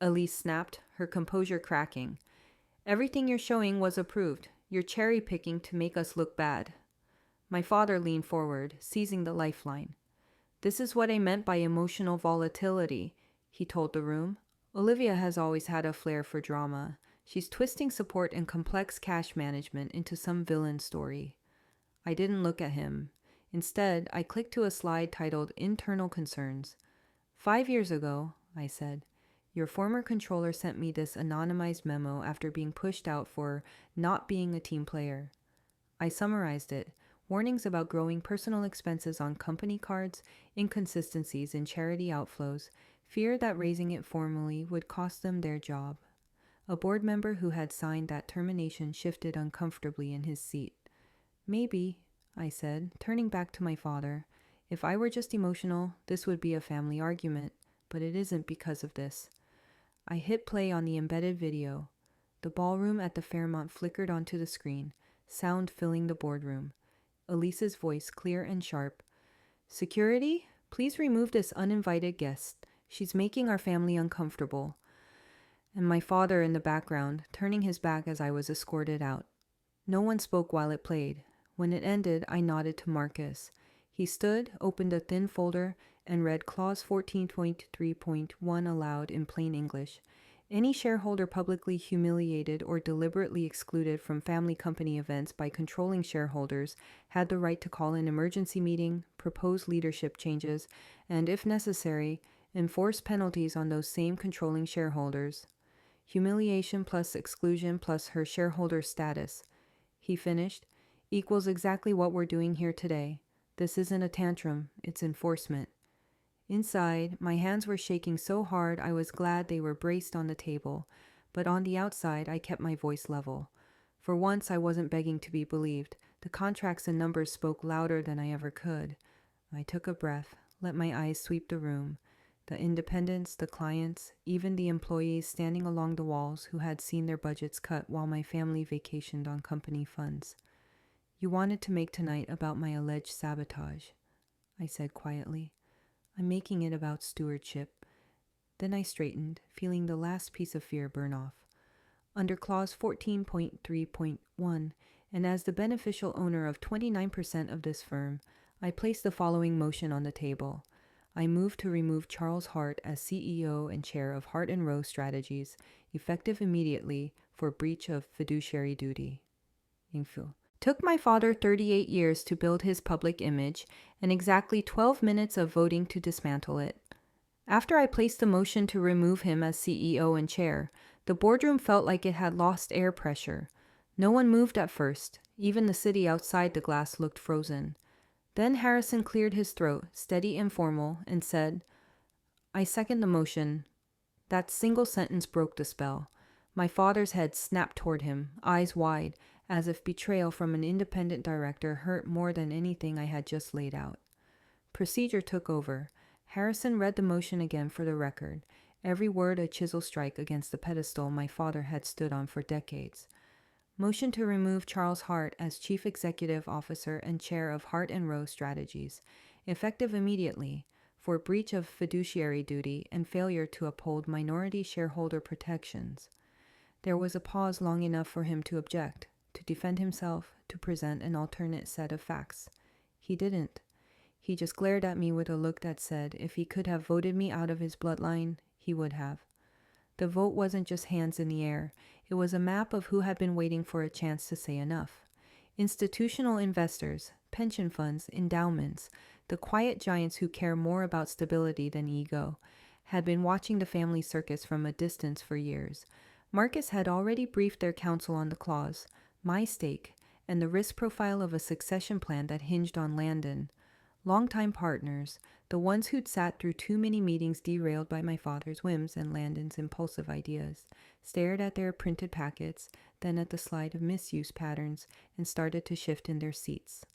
Elise snapped, her composure cracking. Everything you're showing was approved. You're cherry-picking to make us look bad. My father leaned forward, seizing the lifeline. This is what I meant by emotional volatility, he told the room. Olivia has always had a flair for drama. She's twisting support and complex cash management into some villain story. I didn't look at him. Instead, I clicked to a slide titled Internal Concerns. 5 years ago, I said, your former controller sent me this anonymized memo after being pushed out for not being a team player. I summarized it. Warnings about growing personal expenses on company cards, inconsistencies in charity outflows, fear that raising it formally would cost them their job. A board member who had signed that termination shifted uncomfortably in his seat. Maybe, I said, turning back to my father, if I were just emotional, this would be a family argument, but it isn't because of this. I hit play on the embedded video. The ballroom at the Fairmont flickered onto the screen, sound filling the boardroom. Elise's voice clear and sharp. Security, please remove this uninvited guest. She's making our family uncomfortable. And my father in the background, turning his back as I was escorted out. No one spoke while it played. When it ended, I nodded to Marcus. He stood, opened a thin folder, and read Clause 14.3.1 aloud in plain English. Any shareholder publicly humiliated or deliberately excluded from family company events by controlling shareholders had the right to call an emergency meeting, propose leadership changes, and, if necessary, enforce penalties on those same controlling shareholders. Humiliation plus exclusion plus her shareholder status, he finished, equals exactly what we're doing here today. This isn't a tantrum, it's enforcement. Inside, my hands were shaking so hard I was glad they were braced on the table, but on the outside I kept my voice level. For once I wasn't begging to be believed. The contracts and numbers spoke louder than I ever could. I took a breath, let my eyes sweep the room. The independents, the clients, even the employees standing along the walls who had seen their budgets cut while my family vacationed on company funds. You wanted to make tonight about my alleged sabotage, I said quietly. I'm making it about stewardship. Then I straightened, feeling the last piece of fear burn off. Under Clause 14.3.1, and as the beneficial owner of 29% of this firm, I placed the following motion on the table. I move to remove Charles Hart as CEO and chair of Hart & Rowe Strategies, effective immediately for breach of fiduciary duty. Yingfu. Took my father 38 years to build his public image and exactly 12 minutes of voting to dismantle it. After I placed the motion to remove him as CEO and chair, the boardroom felt like it had lost air pressure. No one moved at first. Even the city outside the glass looked frozen. Then Harrison cleared his throat, steady and formal, and said, I second the motion. That single sentence broke the spell. My father's head snapped toward him, eyes wide, as if betrayal from an independent director hurt more than anything I had just laid out. Procedure took over. Harrison read the motion again for the record, every word a chisel strike against the pedestal my father had stood on for decades. Motion to remove Charles Hart as Chief Executive Officer and Chair of Hart & Rowe Strategies, effective immediately, for breach of fiduciary duty and failure to uphold minority shareholder protections. There was a pause long enough for him to object, to defend himself, to present an alternate set of facts. He didn't. He just glared at me with a look that said if he could have voted me out of his bloodline, he would have. The vote wasn't just hands in the air. It was a map of who had been waiting for a chance to say enough. Institutional investors, pension funds, endowments, the quiet giants who care more about stability than ego, had been watching the family circus from a distance for years. Marcus had already briefed their counsel on the clause, my stake, and the risk profile of a succession plan that hinged on Landon. Longtime partners, the ones who'd sat through too many meetings derailed by my father's whims and Landon's impulsive ideas, stared at their printed packets, then at the slide of misuse patterns, and started to shift in their seats.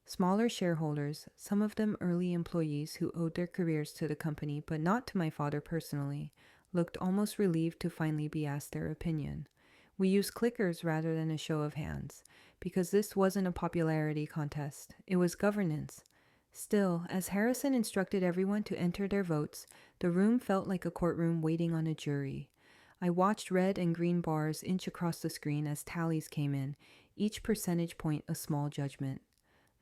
Smaller shareholders, some of them early employees who owed their careers to the company but not to my father personally, looked almost relieved to finally be asked their opinion. We used clickers rather than a show of hands, because this wasn't a popularity contest, it was governance. Still, as Harrison instructed everyone to enter their votes, the room felt like a courtroom waiting on a jury. I watched red and green bars inch across the screen as tallies came in, each percentage point a small judgment.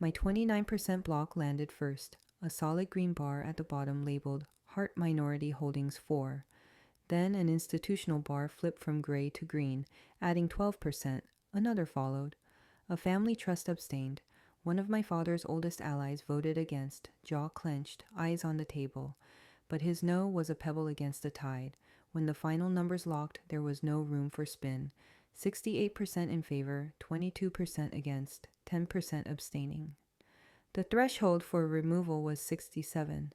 My 29% block landed first, a solid green bar at the bottom labeled Hart Minority Holdings 4. Then an institutional bar flipped from gray to green, adding 12%. Another followed. A family trust abstained. One of my father's oldest allies voted against, jaw clenched, eyes on the table. But his no was a pebble against the tide. When the final numbers locked, there was no room for spin. 68% in favor, 22% against, 10% abstaining. The threshold for removal was 67.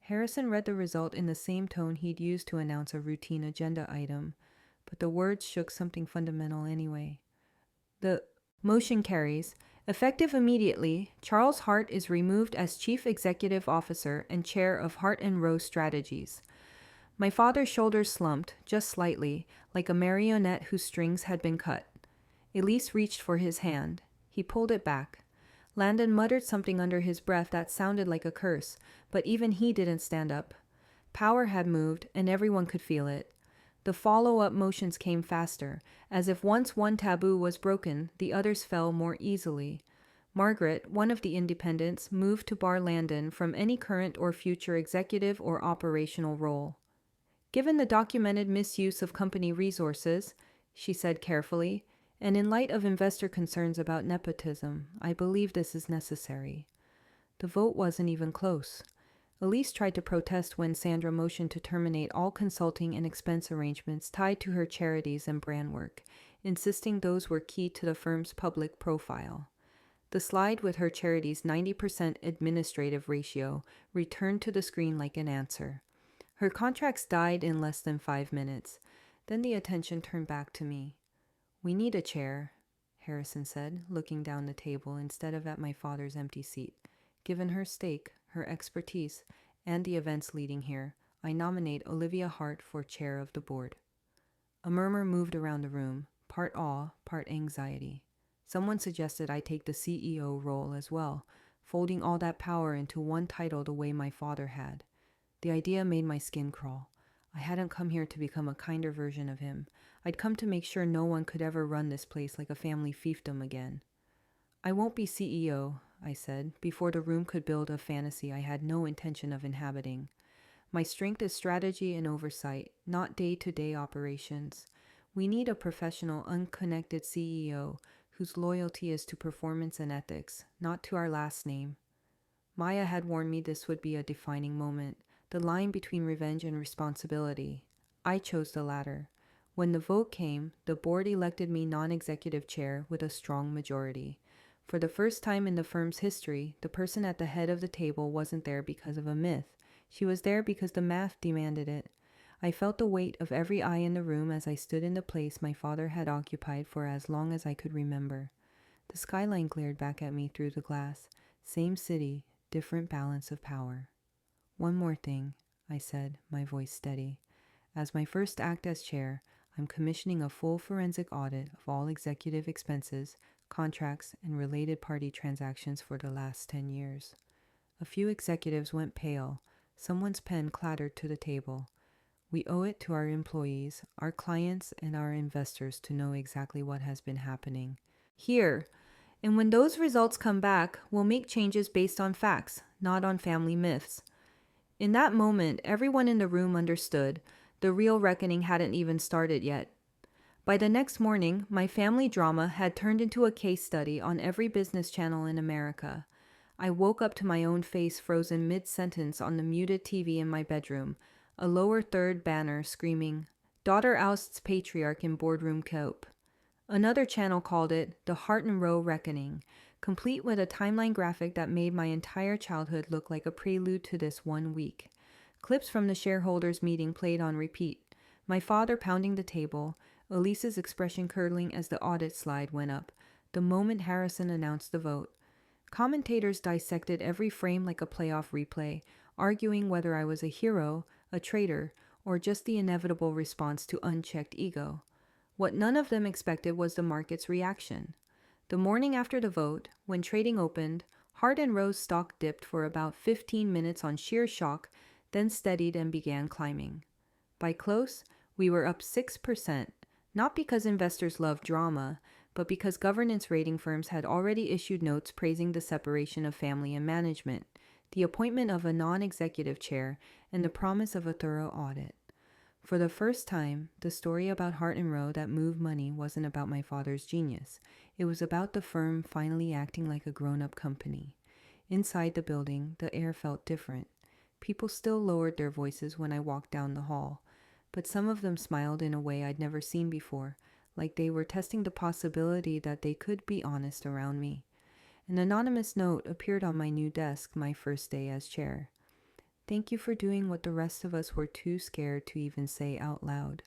Harrison read the result in the same tone he'd used to announce a routine agenda item, but the words shook something fundamental anyway. The motion carries. Effective immediately, Charles Hart is removed as Chief Executive Officer and Chair of Hart & Rose Strategies. My father's shoulders slumped, just slightly, like a marionette whose strings had been cut. Elise reached for his hand. He pulled it back. Landon muttered something under his breath that sounded like a curse, but even he didn't stand up. Power had moved, and everyone could feel it. The follow-up motions came faster, as if once one taboo was broken, the others fell more easily. Margaret, one of the independents, moved to bar Landon from any current or future executive or operational role. Given the documented misuse of company resources, she said carefully, and in light of investor concerns about nepotism, I believe this is necessary. The vote wasn't even close. Elise tried to protest when Sandra motioned to terminate all consulting and expense arrangements tied to her charities and brand work, insisting those were key to the firm's public profile. The slide with her charity's 90% administrative ratio returned to the screen like an answer. Her contracts died in less than 5 minutes. Then the attention turned back to me. "We need a chair," Harrison said, looking down the table instead of at my father's empty seat. "Given her stake, her expertise, and the events leading here, I nominate Olivia Hart for chair of the board." A murmur moved around the room, part awe, part anxiety. Someone suggested I take the CEO role as well, folding all that power into one title the way my father had. The idea made my skin crawl. I hadn't come here to become a kinder version of him. I'd come to make sure no one could ever run this place like a family fiefdom again. "I won't be CEO," I said, before the room could build a fantasy I had no intention of inhabiting. "My strength is strategy and oversight, not day-to-day operations. We need a professional, unconnected CEO whose loyalty is to performance and ethics, not to our last name." Maya had warned me this would be a defining moment, the line between revenge and responsibility. I chose the latter. When the vote came, the board elected me non-executive chair with a strong majority. For the first time in the firm's history, the person at the head of the table wasn't there because of a myth. She was there because the math demanded it. I felt the weight of every eye in the room as I stood in the place my father had occupied for as long as I could remember. The skyline glared back at me through the glass. Same city, different balance of power. "One more thing," I said, my voice steady. "As my first act as chair, I'm commissioning a full forensic audit of all executive expenses, contracts, and related party transactions for the last 10 years. A few executives went pale. Someone's pen clattered to the table. We owe it to our employees, our clients, and our investors to know exactly what has been happening. Here. And when those results come back, we'll make changes based on facts, not on family myths." In that moment, everyone in the room understood. The real reckoning hadn't even started yet. By the next morning, my family drama had turned into a case study on every business channel in America. I woke up to my own face frozen mid-sentence on the muted TV in my bedroom, a lower third banner screaming, "Daughter ousts patriarch in boardroom cope." Another channel called it the Hart and Row Reckoning, complete with a timeline graphic that made my entire childhood look like a prelude to this one week. Clips from the shareholders' meeting played on repeat. My father pounding the table, Elise's expression curdling as the audit slide went up, the moment Harrison announced the vote. Commentators dissected every frame like a playoff replay, arguing whether I was a hero, a traitor, or just the inevitable response to unchecked ego. What none of them expected was the market's reaction. The morning after the vote, when trading opened, Hart and Row's stock dipped for about 15 minutes on sheer shock, then steadied and began climbing. By close, We were up 6%, not because investors love drama, but because governance rating firms had already issued notes praising the separation of family and management, the appointment of a non-executive chair, and the promise of a thorough audit. For the first time, the story about Hart and Rowe that moved money wasn't about my father's genius. It was about the firm finally acting like a grown-up company. Inside the building, the air felt different. People still lowered their voices when I walked down the hall, but some of them smiled in a way I'd never seen before, like they were testing the possibility that they could be honest around me. An anonymous note appeared on my new desk my first day as chair. Thank you for doing what the rest of us were too scared to even say out loud.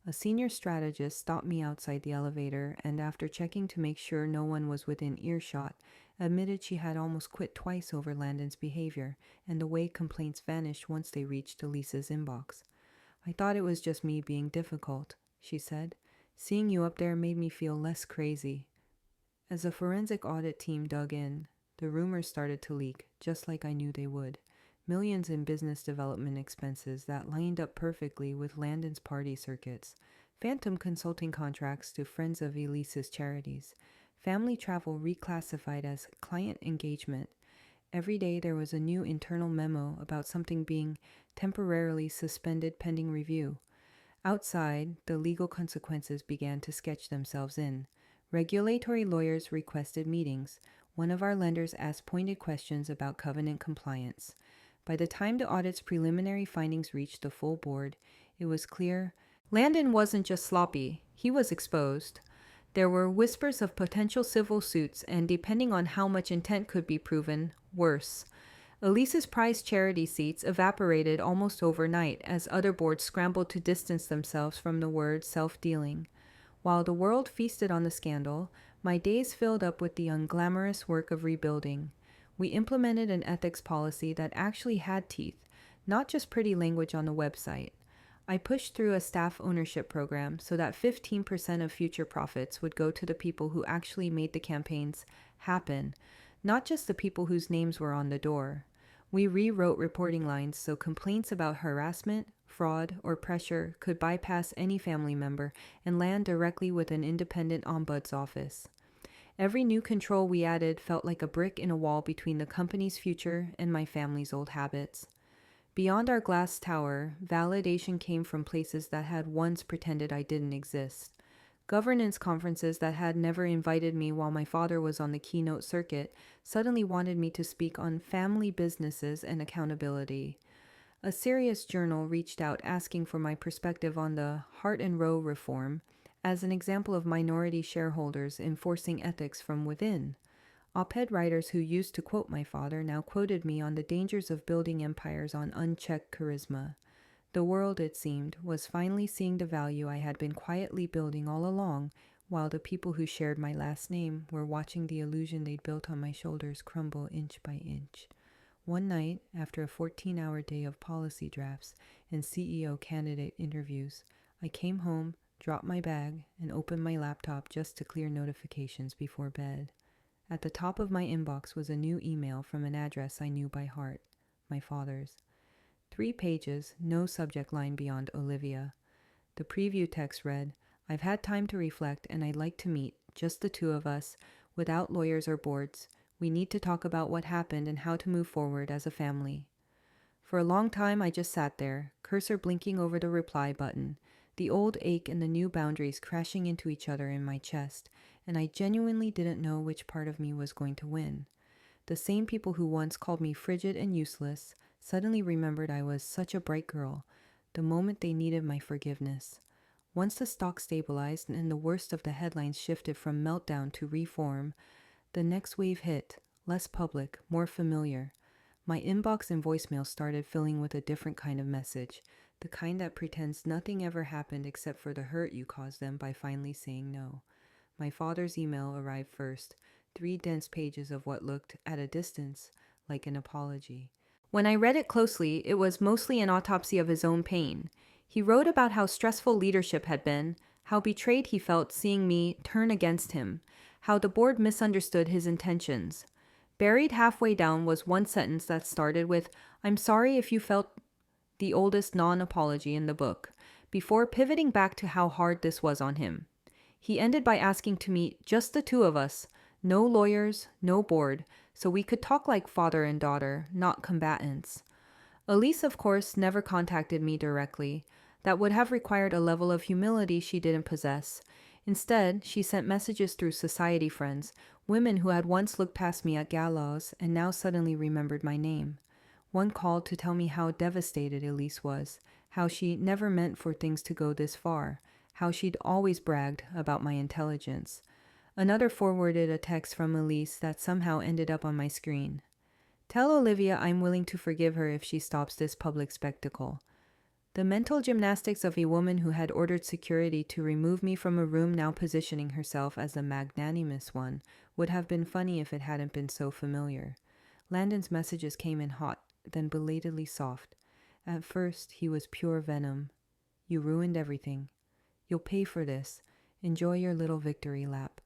A senior strategist stopped me outside the elevator and, after checking to make sure no one was within earshot, admitted she had almost quit twice over Landon's behavior and the way complaints vanished once they reached Elisa's inbox. I thought it was just me being difficult, she said. Seeing you up there made me feel less crazy. As the forensic audit team dug in, the rumors started to leak, just like I knew they would. Millions in business development expenses that lined up perfectly with Landon's party circuits, phantom consulting contracts to Friends of Elisa's charities, family travel reclassified as client engagement. Every day there was a new internal memo about something being temporarily suspended pending review. Outside, the legal consequences began to sketch themselves in. Regulatory lawyers requested meetings. One of our lenders asked pointed questions about covenant compliance. By the time the audit's preliminary findings reached the full board, it was clear Landon wasn't just sloppy, he was exposed. There were whispers of potential civil suits and, depending on how much intent could be proven, worse. Elisa's prized charity seats evaporated almost overnight as other boards scrambled to distance themselves from the word self-dealing. While the world feasted on the scandal, my days filled up with the unglamorous work of rebuilding. We implemented an ethics policy that actually had teeth, not just pretty language on the website. I pushed through a staff ownership program so that 15% of future profits would go to the people who actually made the campaigns happen, not just the people whose names were on the door. We rewrote reporting lines so complaints about harassment, fraud, or pressure could bypass any family member and land directly with an independent ombuds office. Every new control we added felt like a brick in a wall between the company's future and my family's old habits. Beyond our glass tower, validation came from places that had once pretended I didn't exist. Governance conferences that had never invited me while my father was on the keynote circuit suddenly wanted me to speak on family businesses and accountability. A serious journal reached out asking for my perspective on the Hart and Rowe reform, as an example of minority shareholders enforcing ethics from within. Op-ed writers who used to quote my father now quoted me on the dangers of building empires on unchecked charisma. The world, it seemed, was finally seeing the value I had been quietly building all along, while the people who shared my last name were watching the illusion they'd built on my shoulders crumble inch by inch. One night, after a 14-hour day of policy drafts and CEO candidate interviews, I came home, dropped my bag, and opened my laptop just to clear notifications before bed. At the top of my inbox was a new email from an address I knew by heart, my father's. 3 pages, no subject line beyond Olivia. The preview text read, I've had time to reflect and I'd like to meet, just the two of us, without lawyers or boards. We need to talk about what happened and how to move forward as a family. For a long time I just sat there, cursor blinking over the reply button, the old ache and the new boundaries crashing into each other in my chest, and I genuinely didn't know which part of me was going to win. The same people who once called me frigid and useless suddenly remembered I was such a bright girl, the moment they needed my forgiveness. Once the stock stabilized and the worst of the headlines shifted from meltdown to reform, the next wave hit, less public, more familiar. My inbox and voicemail started filling with a different kind of message, the kind that pretends nothing ever happened except for the hurt you caused them by finally saying no. My father's email arrived first, 3 dense pages of what looked, at a distance, like an apology. When I read it closely, it was mostly an autopsy of his own pain. He wrote about how stressful leadership had been, how betrayed he felt seeing me turn against him, how the board misunderstood his intentions. Buried halfway down was one sentence that started with, I'm sorry if you felt, the oldest non-apology in the book. before pivoting back to how hard this was on him. He ended by asking to meet just the two of us, no lawyers, no board, so we could talk like father and daughter, not combatants. Elise, of course, never contacted me directly. That would have required a level of humility she didn't possess. Instead, she sent messages through society friends, women who had once looked past me at galas and now suddenly remembered my name. One called to tell me how devastated Elise was, how she never meant for things to go this far, how she'd always bragged about my intelligence. Another forwarded a text from Elise that somehow ended up on my screen. Tell Olivia I'm willing to forgive her if she stops this public spectacle. The mental gymnastics of a woman who had ordered security to remove me from a room now positioning herself as the magnanimous one would have been funny if it hadn't been so familiar. Landon's messages came in hot, then belatedly soft. At first, he was pure venom. You ruined everything. You'll pay for this. Enjoy your little victory lap.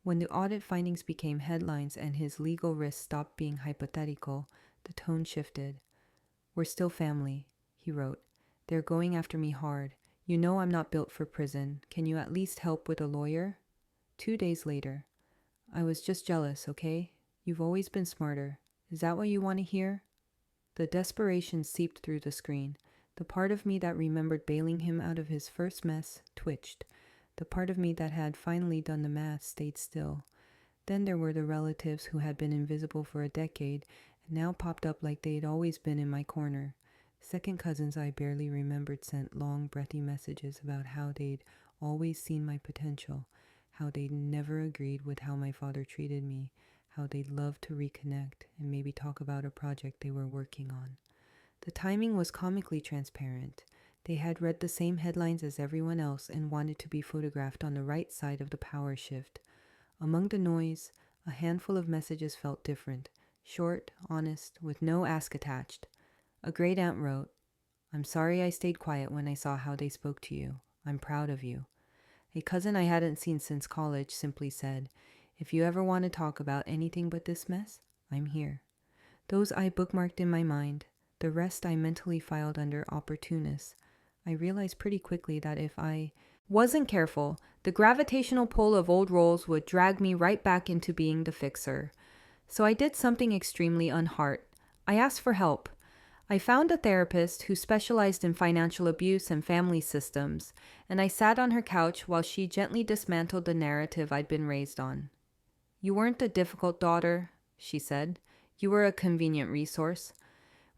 When the audit findings became headlines and his legal risks stopped being hypothetical, the tone shifted. We're still family, he wrote. They're going after me hard. You know I'm not built for prison. Can you at least help with a lawyer? 2 days later. I was just jealous, okay? You've always been smarter. Is that what you want to hear? The desperation seeped through the screen. The part of me that remembered bailing him out of his first mess twitched. The part of me that had finally done the math stayed still. Then there were the relatives who had been invisible for a decade and now popped up like they'd always been in my corner. Second cousins I barely remembered sent long, breathy messages about how they'd always seen my potential, how they'd never agreed with how my father treated me, how they'd love to reconnect and maybe talk about a project they were working on. The timing was comically transparent. They had read the same headlines as everyone else and wanted to be photographed on the right side of the power shift. Among the noise, a handful of messages felt different, short, honest, with no ask attached. A great aunt wrote, I'm sorry I stayed quiet when I saw how they spoke to you. I'm proud of you. A cousin I hadn't seen since college simply said, if you ever want to talk about anything but this mess, I'm here. Those I bookmarked in my mind. The rest I mentally filed under opportunists. I realized pretty quickly that if I wasn't careful, the gravitational pull of old roles would drag me right back into being the fixer. So I did something extremely unheart. I asked for help. I found a therapist who specialized in financial abuse and family systems, and I sat on her couch while she gently dismantled the narrative I'd been raised on. You weren't a difficult daughter, she said. You were a convenient resource.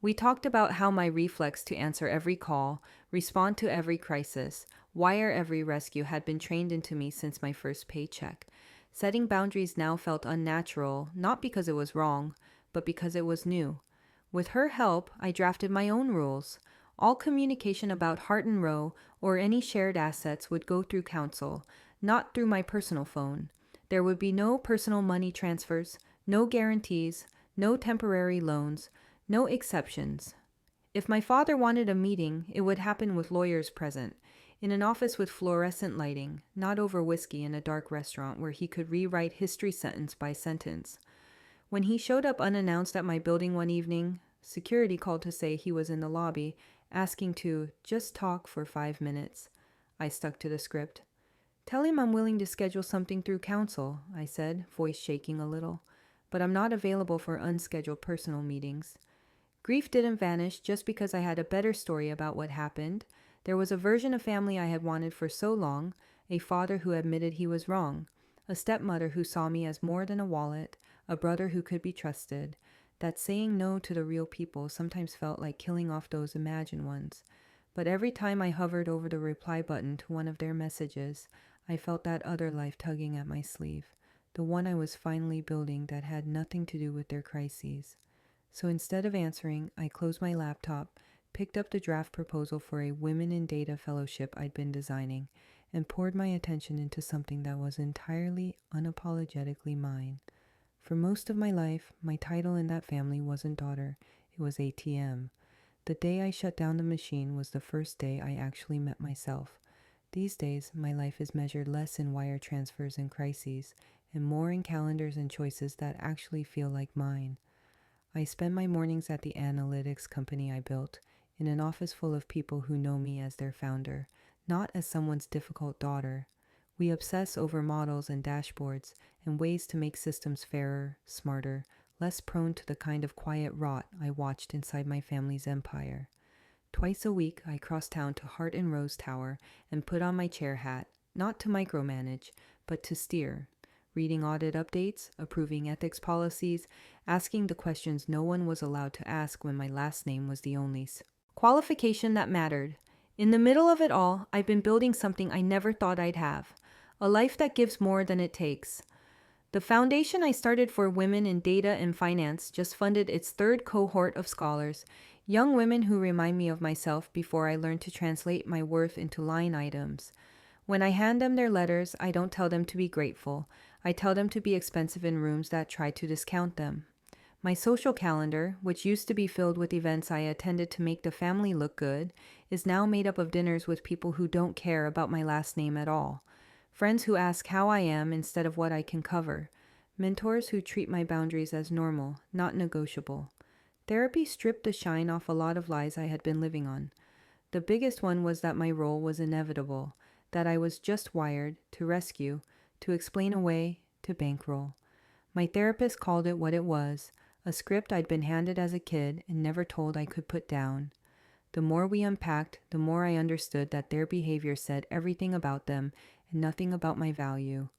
We talked about how my reflex to answer every call, respond to every crisis, wire every rescue had been trained into me since my first paycheck. Setting boundaries now felt unnatural, not because it was wrong, but because it was new. With her help, I drafted my own rules. All communication about Hart and Row or any shared assets would go through counsel, not through my personal phone. There would be no personal money transfers, no guarantees, no temporary loans, no exceptions. If my father wanted a meeting, it would happen with lawyers present, in an office with fluorescent lighting, not over whiskey in a dark restaurant where he could rewrite history sentence by sentence. When he showed up unannounced at my building one evening, security called to say he was in the lobby, asking to just talk for 5 minutes. I stuck to the script. Tell him I'm willing to schedule something through counsel, I said, voice shaking a little, but I'm not available for unscheduled personal meetings. Grief didn't vanish just because I had a better story about what happened. There was a version of family I had wanted for so long, a father who admitted he was wrong, a stepmother who saw me as more than a wallet, a brother who could be trusted. That saying no to the real people sometimes felt like killing off those imagined ones. But every time I hovered over the reply button to one of their messages, I felt that other life tugging at my sleeve, the one I was finally building that had nothing to do with their crises. So instead of answering, I closed my laptop, picked up the draft proposal for a Women in Data fellowship I'd been designing, and poured my attention into something that was entirely, unapologetically mine. For most of my life, my title in that family wasn't daughter, it was ATM. The day I shut down the machine was the first day I actually met myself. These days, my life is measured less in wire transfers and crises, and more in calendars and choices that actually feel like mine. I spend my mornings at the analytics company I built, in an office full of people who know me as their founder, not as someone's difficult daughter. We obsess over models and dashboards and ways to make systems fairer, smarter, less prone to the kind of quiet rot I watched inside my family's empire. Twice a week, I cross town to Hart and Rose Tower and put on my chair hat, not to micromanage, but to steer, reading audit updates, approving ethics policies, asking the questions no one was allowed to ask when my last name was the only qualification that mattered. In the middle of it all, I've been building something I never thought I'd have, a life that gives more than it takes. The foundation I started for women in data and finance just funded its third cohort of scholars, young women who remind me of myself before I learn to translate my worth into line items. When I hand them their letters, I don't tell them to be grateful. I tell them to be expensive in rooms that try to discount them. My social calendar, which used to be filled with events I attended to make the family look good, is now made up of dinners with people who don't care about my last name at all. Friends who ask how I am instead of what I can cover. Mentors who treat my boundaries as normal, not negotiable. Therapy stripped the shine off a lot of lies I had been living on. The biggest one was that my role was inevitable, that I was just wired to rescue, to explain away, to bankroll. My therapist called it what it was, a script I'd been handed as a kid and never told I could put down. The more we unpacked, the more I understood that their behavior said everything about them and nothing about my value.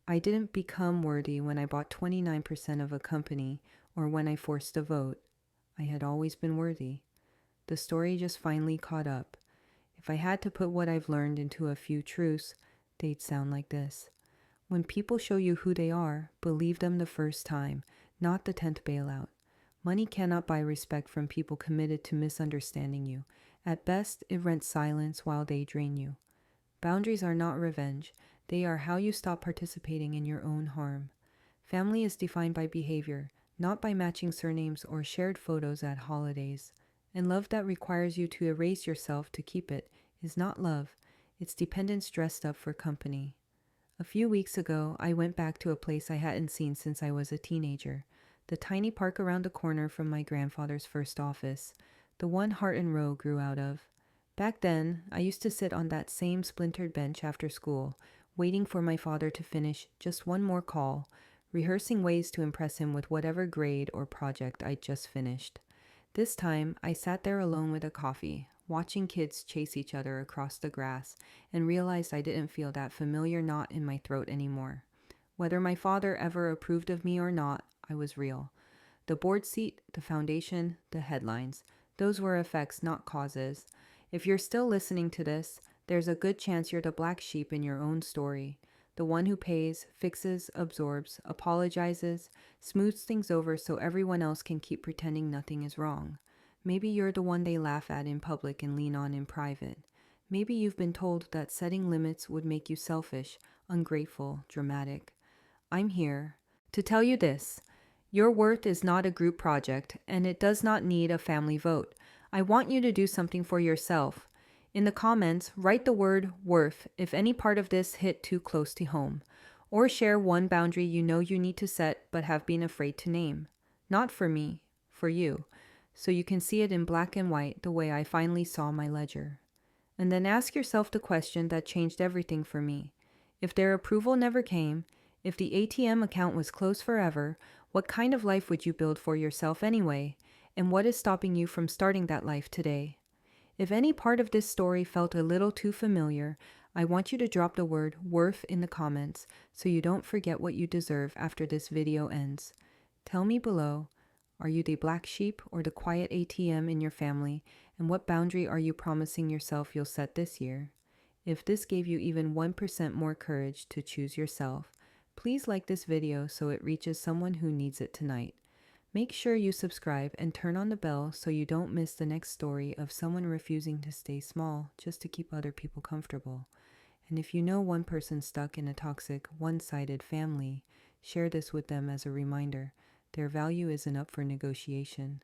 I didn't become worthy when I bought 29% of a company or when I forced a vote. I had always been worthy. The story just finally caught up. If I had to put what I've learned into a few truths, they'd sound like this. When people show you who they are, believe them the first time, not the 10th bailout. Money cannot buy respect from people committed to misunderstanding you. At best, it rents silence while they drain you. Boundaries are not revenge. They are how you stop participating in your own harm. Family is defined by behavior, not by matching surnames or shared photos at holidays. And love that requires you to erase yourself to keep it is not love. It's dependence dressed up for company. A few weeks ago, I went back to a place I hadn't seen since I was a teenager. The tiny park around the corner from my grandfather's first office. The one Hart and Row grew out of. Back then, I used to sit on that same splintered bench after school, waiting for my father to finish just one more call, rehearsing ways to impress him with whatever grade or project I'd just finished. This time, I sat there alone with a coffee, watching kids chase each other across the grass, and realized I didn't feel that familiar knot in my throat anymore. Whether my father ever approved of me or not, I was real. The board seat, the foundation, the headlines, those were effects, not causes. If you're still listening to this, there's a good chance you're the black sheep in your own story. The one who pays, fixes, absorbs, apologizes, smooths things over so everyone else can keep pretending nothing is wrong. Maybe you're the one they laugh at in public and lean on in private. Maybe you've been told that setting limits would make you selfish, ungrateful, dramatic. I'm here to tell you this. Your worth is not a group project, and it does not need a family vote. I want you to do something for yourself. In the comments, write the word worth if any part of this hit too close to home, or share one boundary you know you need to set but have been afraid to name. Not for me, for you, so you can see it in black and white the way I finally saw my ledger. And then ask yourself the question that changed everything for me. If their approval never came, if the ATM account was closed forever, what kind of life would you build for yourself anyway? And what is stopping you from starting that life today? If any part of this story felt a little too familiar, I want you to drop the word worth in the comments so you don't forget what you deserve after this video ends. Tell me below, are you the black sheep or the quiet ATM in your family, and what boundary are you promising yourself you'll set this year? If this gave you even 1% more courage to choose yourself, please like this video so it reaches someone who needs it tonight. Make sure you subscribe and turn on the bell so you don't miss the next story of someone refusing to stay small just to keep other people comfortable. And if you know one person stuck in a toxic, one-sided family, share this with them as a reminder. Their value isn't up for negotiation.